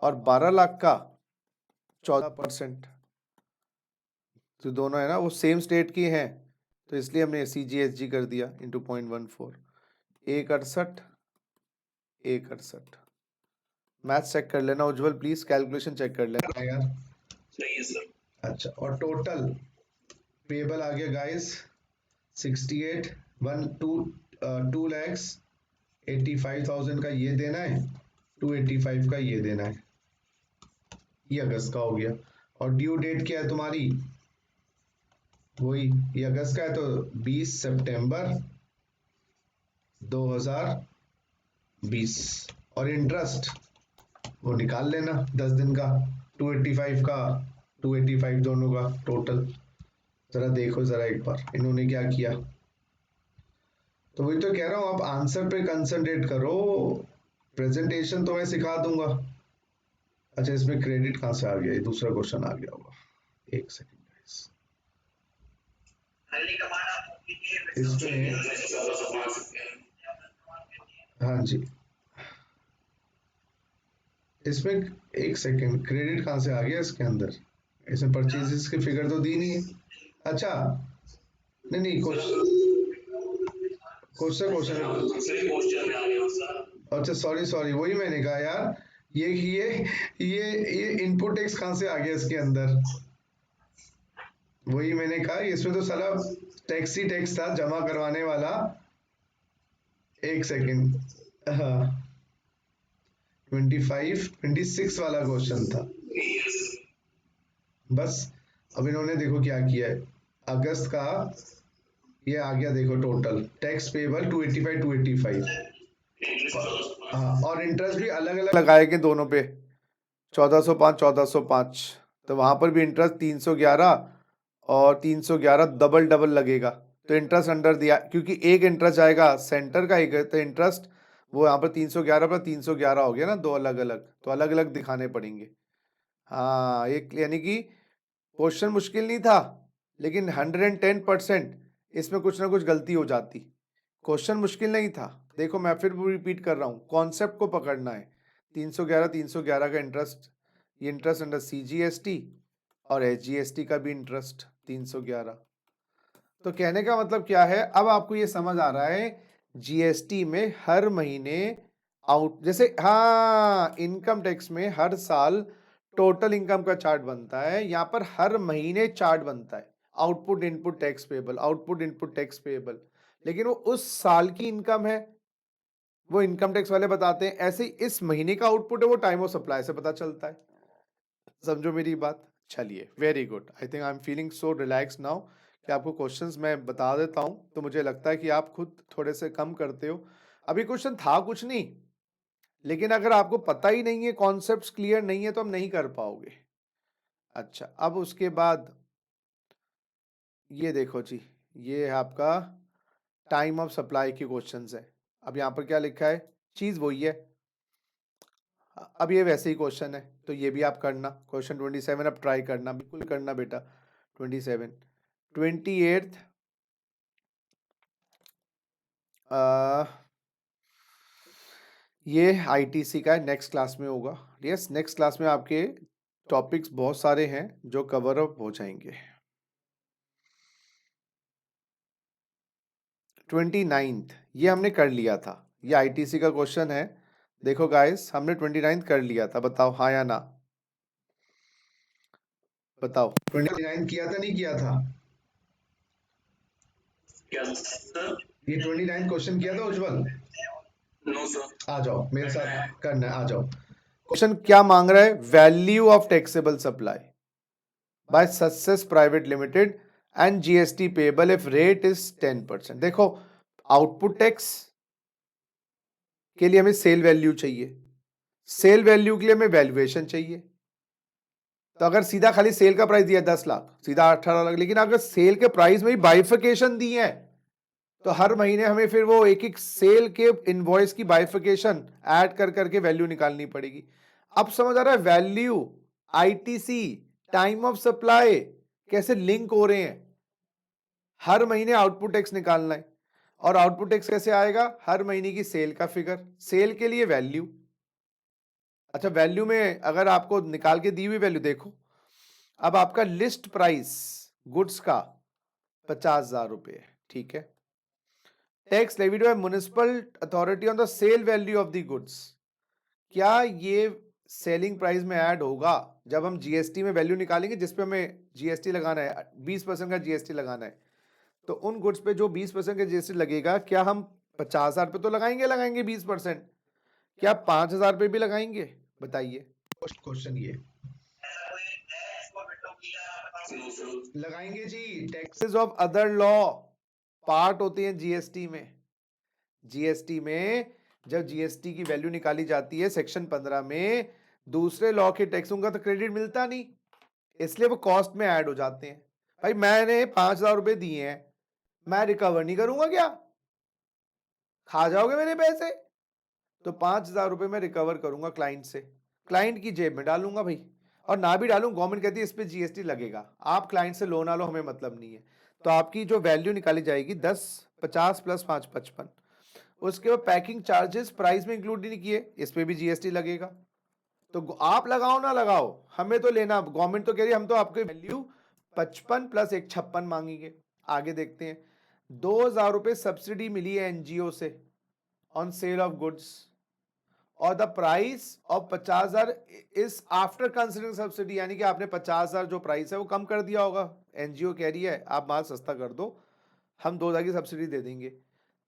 और 12 लाख का 14%, तो दोनों है ना वो सेम स्टेट की हैं, तो इसलिए हमने सीजीएसजी कर दिया इंटू 0.14, 168, 168। मैथ चेक कर लेना उज्जवल, प्लीज कैलकुलेशन चेक कर लेना यार। सही है सर। अच्छा, और टोटल पेबल आ गया गाइस 68 2 lakhs 85,000 का ये देना है, 285 का ये देना है, ये अगस्त का हो गया। और ड्यू डेट क्या है तुम्हारी, वही ये अगस्त का है तो 20 सितंबर 2020, और इंटरेस्ट वो निकाल लेना 10 दिन का, 285 का 285 दोनों का टोटल। जरा देखो जरा एक बार इन्होंने क्या किया। तो वही तो कह रहा हूं, आप आंसर पे कंसंट्रेट करो, प्रेजेंटेशन तो मैं सिखा दूंगा। अच्छा इसमें क्रेडिट कहां से आ गया, ये दूसरा क्वेश्चन आ गया होगा, एक सेकंड गाइस। इसमें हाँ जी, इसमें एक सेकंड, क्रेडिट कहां से आ गया इसके अंदर, इसमें परचेजेस की फिगर तो दी नहीं है। अच्छा नहीं नहीं, अच्छा सॉरी सॉरी, वही मैंने कहा यार, ये इनपुट टैक्स कहां से आ गया इसके अंदर, वही मैंने कहा इसमें तो साला टैक्स ही टैक्स था जमा करवाने वाला। एक सेकंड, हाँ 26 वाला क्वेश्चन था बस। अब इन्होंने देखो क्या किया है, अगस्त का ये आ गया, देखो टोटल टैक्स पेबल 285 हाँ, और इंटरेस्ट भी अलग अलग लगाएंगे दोनों पे 1405 तो वहां पर भी इंटरेस्ट 311 और 311 डबल डबल लगेगा। तो इंटरेस्ट अंडर दिया, क्योंकि एक इंटरेस्ट आएगा सेंटर का, एक तो इंटरेस्ट वो यहाँ पर 311 पर 311 हो गया ना, दो अलग अलग, तो अलग अलग दिखाने पड़ेंगे। हाँ एक यानी कि क्वेश्चन मुश्किल नहीं था, लेकिन 110% इसमें कुछ ना कुछ गलती हो जाती। क्वेश्चन मुश्किल नहीं था, देखो मैं फिर रिपीट कर रहा हूँ, कॉन्सेप्ट को पकड़ना है। 311 का इंटरेस्ट, ये इंटरेस्ट अंडर CGST और SGST का भी इंटरेस्ट 311। तो कहने का मतलब क्या है, अब आपको ये समझ आ रहा है GST में हर महीने आउट, जैसे हाँ इनकम टैक्स में हर साल टोटल इनकम का चार्ट बनता है, यहाँ पर हर महीने चार्ट बनता है, output input tax payable, output input tax payable, लेकिन वो उस साल की इनकम है, वो इनकम टैक्स वाले बताते हैं। ऐसे ही इस महीने का आउटपुट है, वो टाइम ऑफ सप्लाई से पता चलता है। समझो मेरी बात। चलिए very good, I think I am feeling so relax now कि आपको क्वेश्चंस मैं बता देता हूं, तो मुझे लगता है कि आप खुद थोड़े से कम करते हो। अभी क्वेश्चन था कुछ नहीं, लेकिन अगर आपको पता ही नहीं है, कॉन्सेप्ट्स क्लियर नहीं है, तो हम नहीं कर पाओगे। अच्छा अब उसके बाद ये देखो जी, ये है आपका टाइम ऑफ सप्लाई के क्वेश्चंस है। अब यहाँ पर क्या लिखा है, चीज वही है। अब ये वैसे ही क्वेश्चन है, तो ये भी आप करना, क्वेश्चन 27 अब ट्राई करना, बिल्कुल करना बेटा। 27 28 ये ITC का है, नेक्स्ट क्लास में होगा। यस नेक्स्ट क्लास में आपके टॉपिक्स बहुत सारे हैं जो कवर अप हो जाएंगे। 29 ये हमने कर लिया था, ये ITC का क्वेश्चन है। देखो गाइस हमने 29 कर लिया था, बताओ हाँ या ना, बताओ। 29 किया था नहीं किया था, ये 29 क्वेश्चन किया था उज्जवल? No sir. आ जाओ मेरे साथ करना है, आ जाओ। क्वेश्चन क्या मांग रहा है, value of taxable supply bye success private limited and GST payable if rate is 10%। देखो आउटपुट टैक्स के लिए हमें सेल वैल्यू चाहिए, सेल वैल्यू के लिए हमें वैल्यूएशन चाहिए। तो अगर सीधा खाली सेल का प्राइस दिया 10 लाख, सीधा 18 लाख, लेकिन अगर सेल के प्राइस में ही बाइफिकेशन दी है, तो हर महीने हमें फिर वो एक एक सेल के इनवॉइस की बाइफिकेशन ऐड कर करके वैल्यू निकालनी पड़ेगी। अब समझ आ रहा है value, ITC, time of supply कैसे लिंक हो रहे हैं। हर महीने आउटपुट टैक्स निकालना है, और आउटपुट टैक्स कैसे आएगा, हर महीने की सेल का फिगर, सेल के लिए वैल्यू। अच्छा वैल्यू में अगर आपको निकाल के दी हुई वैल्यू देखो, अब आपका लिस्ट प्राइस गुड्स का 50,000 रुपए, ठीक है। Tax levied by municipal authority on the sale value of the goods, क्या ये सेलिंग प्राइस में ऐड होगा जब हम GST में वैल्यू निकालेंगे, जिसपे हमें GST लगाना है, 20% का GST लगाना है। तो उन गुड्स पे जो 20% का GST लगेगा, क्या हम 50,000 पे तो लगाएंगे 20%, क्या 5,000 पे भी लगाएंगे, बताइए। क्वेश्चन ये लगाएंगे जी, taxes of other law part होते हैं GST में। GST में जब जीएसटी की वैल्यू निकाली जाती है सेक्शन 15 में, दूसरे लॉ के टैक्सों का तो क्रेडिट मिलता नहीं, इसलिए वो कॉस्ट में ऐड हो जाते हैं। भाई मैंने 5,000 रुपए दिए हैं, मैं रिकवर नहीं करूंगा क्या? खा जाओगे मेरे पैसे? तो 5,000 रुपए मैं रिकवर करूंगा क्लाइंट से, क्लाइंट की जेब में डालूंगा भाई। और ना भी डालूं, गवर्नमेंट कहती है इस पे जीएसटी लगेगा, आप क्लाइंट से लो ना लो हमें मतलब नहीं है। तो आपकी जो वैल्यू निकाली जाएगी 10 50 प्लस 5 55। उसके बाद पैकिंग चार्जेस प्राइस में इंक्लूड नहीं किए, इस पे भी जीएसटी लगेगा। तो आप लगाओ ना लगाओ, हमें तो लेना, गवर्नमेंट तो कह रही है हम तो आपकी वैल्यू 55 प्लस 1 56 मांगेंगे। आगे देखते हैं, 2,000 रुपए सब्सिडी मिली है एनजीओ से ऑन सेल ऑफ गुड्स, और the price of 50,000 is after considering subsidy, यानी कि आपने 50,000 जो प्राइस है वो कम कर दिया होगा। एनजीओ कह रही है आप माल सस्ता कर दो, हम 2,000 की सब्सिडी दे देंगे।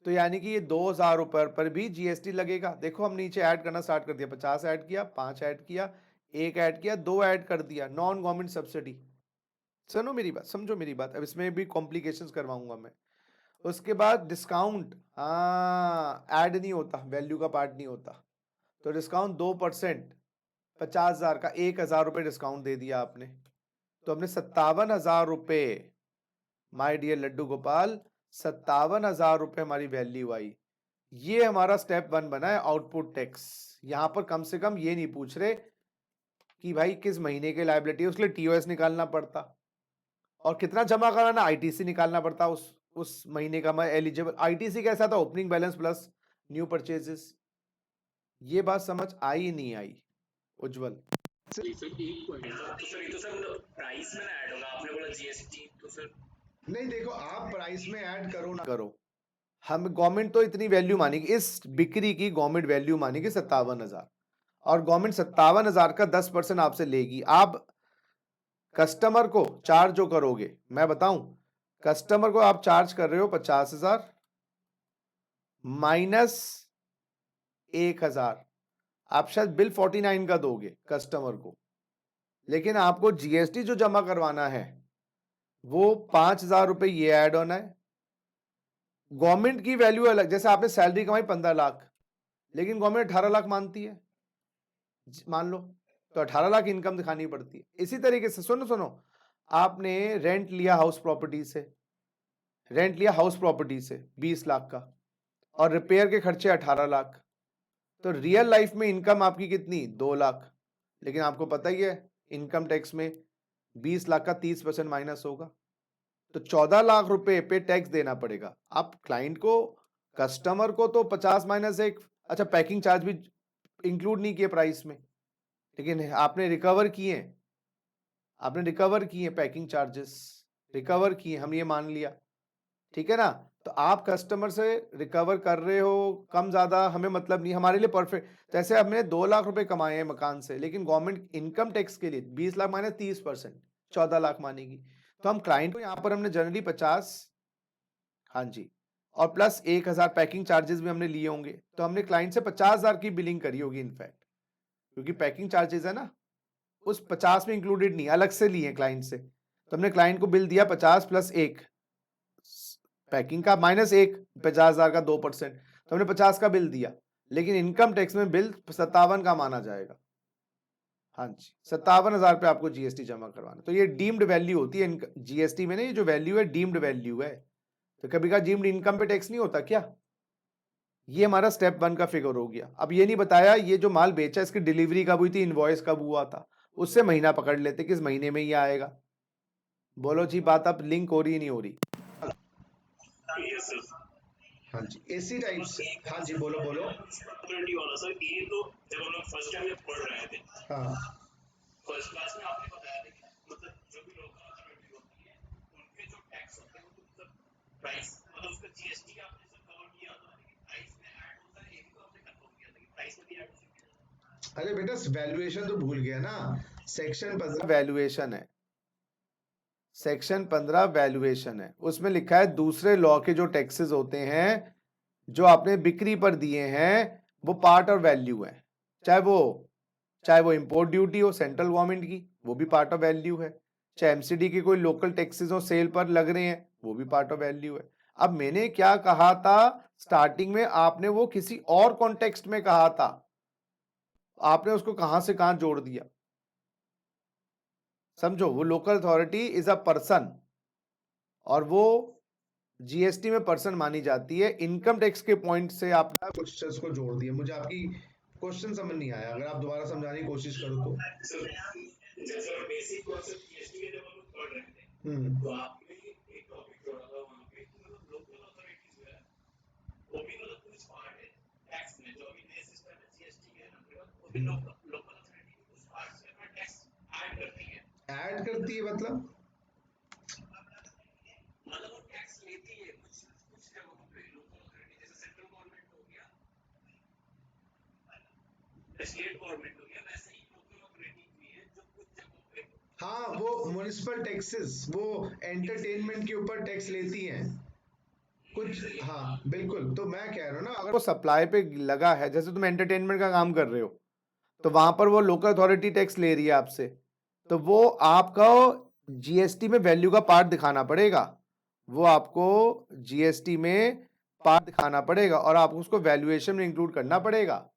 तो यानी कि ये 2,000 रुपए पर भी जीएसटी लगेगा। देखो हम नीचे ऐड करना स्टार्ट कर दिया, 50 ऐड किया, 5 ऐड किया, 1 ऐड किया, 2 ऐड कर दिया, नॉन गवर्नमेंट सब्सिडी। सुनो मेरी बात, समझो मेरी बात, अब इसमें भी कॉम्प्लिकेशंस करवाऊंगा मैं। उसके बाद डिस्काउंट, हाँ ऐड नहीं होता, वैल्यू का पार्ट नहीं होता, तो डिस्काउंट 2%, 50,000 का 1,000 रुपए डिस्काउंट दे दिया आपने, तो हमने 57,000 रुपए, माय डियर लड्डू गोपाल, 57,000 रुपए हमारी वैल्यू आई। ये हमारा स्टेप 1 बना है आउटपुट टैक्स। यहां पर कम से कम ये नहीं पूछ रहे कि भाई किस महीने की लायबिलिटी है, उसके लिए टीओएस निकालना पड़ता और कितना जमा कराना, आईटीसी निकालना पड़ता उस महीने का। मैं एलिजिबल, आईटीसी कैसा था, opening balance plus new purchases. ये बात समझ आई नहीं आई उज्जवल? सर एक पॉइंट तो सर ये तो सर मतलब प्राइस में ना ऐड होगा, आपने बोला जीएसटी, तो सर नहीं देखो, आप प्राइस में ऐड करो ना करो, हम गवर्नमेंट तो इतनी वैल्यू मानेगी, इस बिक्री की गवर्नमेंट वैल्यू मानेगी 57,000, और गवर्नमेंट 57,000 का 10% आपसे लेगी। आप कस्टमर को चार्ज जो करोगे, मैं बताऊं, कस्टमर को आप चार्ज कर रहे हो 50,000 माइनस 1,000, आप शायद बिल 49 का दोगे कस्टमर को, लेकिन आपको जीएसटी जो जमा करवाना है वो 5,000 रुपए ये ऐड ऑन है। गवर्नमेंट की वैल्यू अलग, जैसे आपने सैलरी कमाई 15 लाख, लेकिन गवर्नमेंट 18 लाख मानती है, मान लो, तो 18 लाख इनकम दिखानी पड़ती है। इसी तरीके से सुनो सुनो, आपने रेंट लिया हाउस प्रॉपर्टी से, रेंट लिया हाउस प्रॉपर्टी से 20 लाख का, और रिपेयर के खर्चे 18 लाख, तो रियल लाइफ में इनकम आपकी कितनी, 2 लाख। लेकिन आपको पता ही है इनकम टैक्स में 20 लाख का 30% माइनस होगा, तो 14 लाख रुपए पे टैक्स देना पड़ेगा। आप क्लाइंट को, कस्टमर को तो 50 माइनस 1, अच्छा पैकिंग चार्ज भी इंक्लूड नहीं किए प्राइस में, लेकिन आपने रिकवर किए, आपने रिकवर किए पैकिंग चार्जेस, रिकवर किए, हम ये मान लिया, ठीक है ना। तो आप कस्टमर से रिकवर कर रहे हो, कम ज्यादा हमें मतलब नहीं, हमारे लिए परफेक्ट। जैसे हमने 2 लाख रुपए कमाए हैं मकान से, लेकिन गवर्नमेंट इनकम टैक्स के लिए 20 लाख माइनस 30%, 14 लाख मानेगी। तो हम क्लाइंट को यहाँ पर हमने जनरली 50, हाँ जी, और प्लस 1,000 पैकिंग चार्जेस भी हमने लिए होंगे, तो हमने क्लाइंट से 50,000 की बिलिंग करी होगी इनफैक्ट, क्योंकि पैकिंग चार्जेस है ना, उस 50 में इंक्लूडेड नहीं, अलग से लिए क्लाइंट से। तो हमने क्लाइंट को बिल दिया 50 प्लस 1, पैकिंग का माइनस 1, 50,000 का 2%, तो हमने 50 का बिल दिया, लेकिन इनकम टैक्स में बिल 57 का माना जाएगा। हाँ जी, 57,000 पे आपको जीएसटी जमा करवाना। तो ये डीम्ड वैल्यू होती है जीएसटी में ना, ये जो वैल्यू है डीम्ड वैल्यू है। तो कभी का डीम्ड इनकम पे टैक्स नहीं होता क्या? ये हमारा स्टेप 1 का फिगर हो गया। अब ये नहीं बताया ये जो माल बेचा इसकी डिलीवरी कब हुई थी, इनवॉइस कब हुआ था, उससे महीना पकड़ लेते किस महीने में ये आएगा। बोलो जी, बात अब लिंक हो रही नहीं हो रही? Yes sir. हाँ जी, इसी टाइप से, हाँ जी बोलो बोलो। अथॉरिटी वाला सर, ये तो जब हम लोग फर्स्ट टाइम जब पढ़ रहे थे, हाँ फर्स्ट क्लास में आपने बताया था कि मतलब जो भी लोकल अथॉरिटी होती है उनके जो टैक्स होते हैं वो तो मतलब प्राइस, मतलब उसका जीएसटी आपने सर कवर किया था, लेकिन प्राइस में ऐड होता है, ये भी तो आपने कंफर्म किया था कि प्राइस में भी ऐड हो सकता है। अरे बेटा वैल्यूएशन तो भूल गया ना, सेक्शन 15 वैल्यूएशन है, सेक्शन 15 वैल्यूएशन है, उसमें लिखा है दूसरे लॉ के जो टैक्सेस होते हैं जो आपने बिक्री पर दिए हैं वो पार्ट और वैल्यू है। चाहे वो इंपोर्ट ड्यूटी हो सेंट्रल गवर्नमेंट की, वो भी पार्ट ऑफ वैल्यू है। चाहे एमसीडी के कोई लोकल टैक्सेस हो सेल पर लग रहे हैं, वो भी पार्ट ऑफ वैल्यू है। अब मैंने क्या कहा था स्टार्टिंग में, आपने वो किसी और कॉन्टेक्स्ट में कहा था, आपने उसको कहां से कहां जोड़ दिया। समझो, वो local authority is a person और वो जीएसटी में पर्सन मानी जाती है। इनकम टैक्स के पॉइंट से आप कुछ चीज को जोड़ दिया। मुझे आपकी क्वेश्चन समझ नहीं आया, अगर आप दोबारा समझाने की कोशिश करो तो। जैसे बेसिक कॉन्सेप्ट जीएसटी के जब हम लोग पढ़ रहे थे, तो आपने एक टॉपिक जोड़ा था वहां पे कि मतलब लोकल अथॉरिटीज जो है वो भी मतलब कुछ पार्ट है टैक्स में, जो अभी नए सिस्टम है जीएसटी के ना, वो भी लोकल अथॉरिटी कुछ पार्ट से अपना टैक्स ऐड करती है। ऐड करती है मतलब वो टैक्स लेती है कुछ कुछ जगहों पे लोकल अथॉरिटी, जैसे सेंट्रल गवर्नमेंट हो गया, स्टेट गवर्नमेंट हो गया, वैसे ही लोकल अथॉरिटी भी है जो कुछ जगहों पे। हाँ, वो म्युनिसिपल टैक्सेस, वो एंटरटेनमेंट के ऊपर टैक्स लेती हैं कुछ। हाँ बिल्कुल, तो मैं कह रहा हूँ ना, अगर वो सप्लाई पे लगा है, जैसे तुम एंटरटेनमेंट का काम कर रहे हो तो वहां पर वो लोकल अथॉरिटी टैक्स ले रही है आपसे, तो वो आपका जीएसटी में वैल्यू का पार्ट दिखाना पड़ेगा। वो आपको जीएसटी में पार्ट दिखाना पड़ेगा और आपको उसको वैल्यूएशन में इंक्लूड करना पड़ेगा।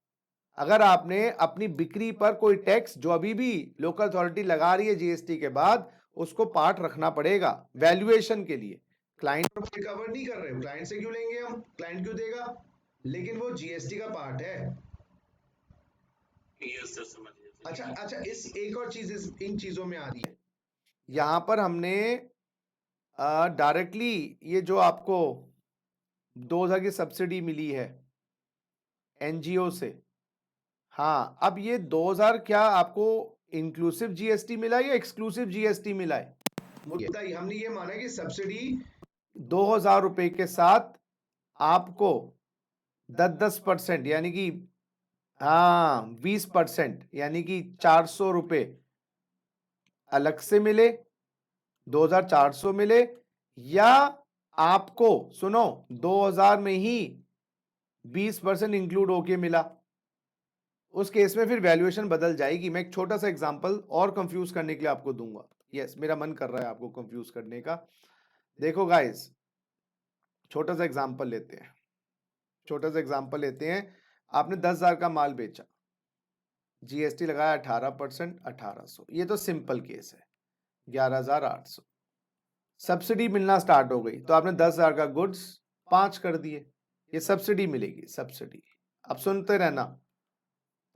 अगर आपने अपनी बिक्री पर कोई टैक्स जो अभी भी लोकल अथॉरिटी लगा रही है जीएसटी के बाद, उसको पार्ट रखना पड़ेगा वैल्यूएशन के लिए। क्लाइंट कवर नहीं कर रहे हो, क्लाइंट से क्यों लेंगे हम, क्लाइंट क्यों देगा, लेकिन वो जीएसटी का पार्ट है। यस सर, समझ गया। अच्छा अच्छा, इस एक और चीज इन चीजों में आ रही है। यहां पर हमने डायरेक्टली ये जो आपको 2000 की सब्सिडी मिली है एनजीओ से, हाँ, अब ये 2000 क्या आपको इंक्लूसिव जीएसटी मिला है या एक्सक्लूसिव जीएसटी मिला है? मुद्दा हमने ये माना कि सब्सिडी 2000 रुपए के साथ आपको 10% यानी कि हाँ 20% यानी कि 400 रुपए अलग से मिले, 2400 मिले, या आपको सुनो 2000 में ही 20% इंक्लूड होके मिला। उस केस में फिर वैल्यूएशन बदल जाएगी। मैं एक छोटा सा एग्जांपल और कंफ्यूज करने के लिए आपको दूंगा। यस, मेरा मन कर रहा है आपको कंफ्यूज करने का। देखो गाइस, छोटा सा एग्जांपल लेते हैं, छोटा सा एग्जांपल लेते हैं। आपने 10,000 का माल बेचा, जीएसटी लगाया 18%, 1800, ये तो सिंपल केस है। 11,800 सब्सिडी मिलना स्टार्ट हो गई, तो आपने 10,000 का गुड्स 5 कर दिए, ये सब्सिडी मिलेगी, सब्सिडी। अब सुनते रहना,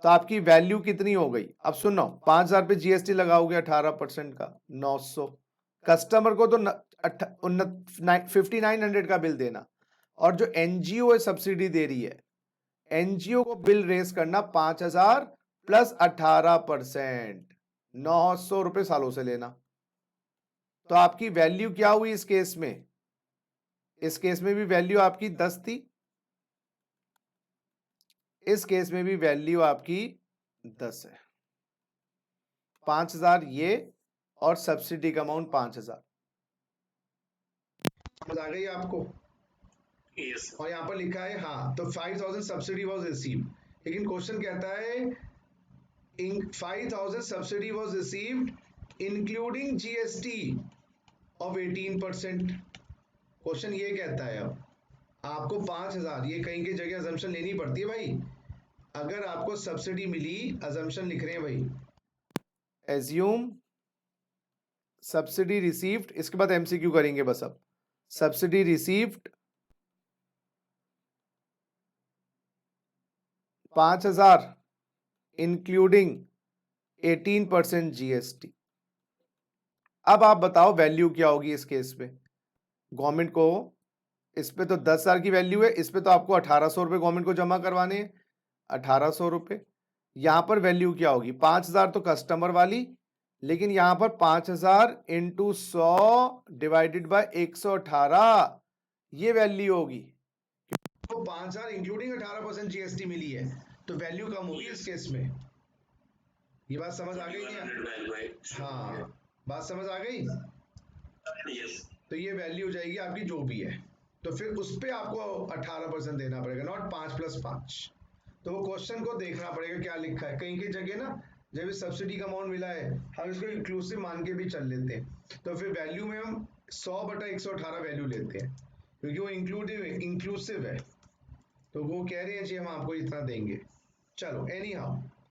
तो आपकी वैल्यू कितनी हो गई? अब सुनो, 5,000 पे जीएसटी लगाओगे 18% का, 900। कस्टमर को तो 5900 का बिल देना, और जो एनजीओ सब्सिडी दे रही है, एनजीओ को बिल रेस करना 5,000 प्लस 18%, 900 रुपए सालों से लेना। तो आपकी वैल्यू क्या हुई इस केस में? इस केस में भी वैल्यू आपकी 10 थी, इस केस में भी वैल्यू आपकी 10 है। 5,000 ये और सब्सिडी का अमाउंट 5,000। समझ आ गई आपको? यस और यहाँ पर लिखा है हाँ, तो 5,000 सब्सिडी वॉज रिसीव्ड, लेकिन क्वेश्चन कहता है 5,000 subsidy was received including GST of 18%। Question ये कहता है, अब आपको 5,000, ये कहीं की जगह अजम्पशन लेनी पड़ती है भाई। अगर आपको सब्सिडी मिली, अजम्पशन लिख रहे हैं भाई, एज्यूम सब्सिडी रिसीव्ड, इसके बाद एमसीक्यू करेंगे बस। अब सब्सिडी रिसीव्ड 5,000 इंक्लूडिंग 18% जीएसटी। अब आप बताओ वैल्यू क्या होगी इस केस पे? गवर्नमेंट को इस पे तो 10,000 की वैल्यू है, इस पे तो आपको 1,800 रुपए गवर्नमेंट को जमा करवाने हैं, 1,800 रुपए। यहां पर वैल्यू क्या होगी? 5,000 तो कस्टमर वाली, लेकिन यहां पर 5,000 इंटू 100 डिवाइडेड बाय 118, ये वैल्यू होगी। तो 5,000 इंक्लूडिंग 18% जीएसटी मिली है, तो वैल्यू कम होगी इस केस में। ये बात समझ आ गई क्या? हाँ, बात समझ आ गई। यस तो ये वैल्यू हो जाएगी आपकी जो भी है, तो फिर उस पे आपको 18% देना पड़ेगा, नॉट 5+5। तो वो क्वेश्चन को देखना पड़ेगा क्या लिखा है। कहीं की जगह ना, जब इस सब्सिडी का अमाउंट मिला है, हम इसको इंक्लूसिव मान के भी चल लेते हैं, तो फिर वैल्यू में हम 100/118 वैल्यू लेते हैं। क्योंकि वो इंक्लूसिव है, तो वो कह रहे हैं जी हम आपको इतना देंगे। चलो एनी हाउ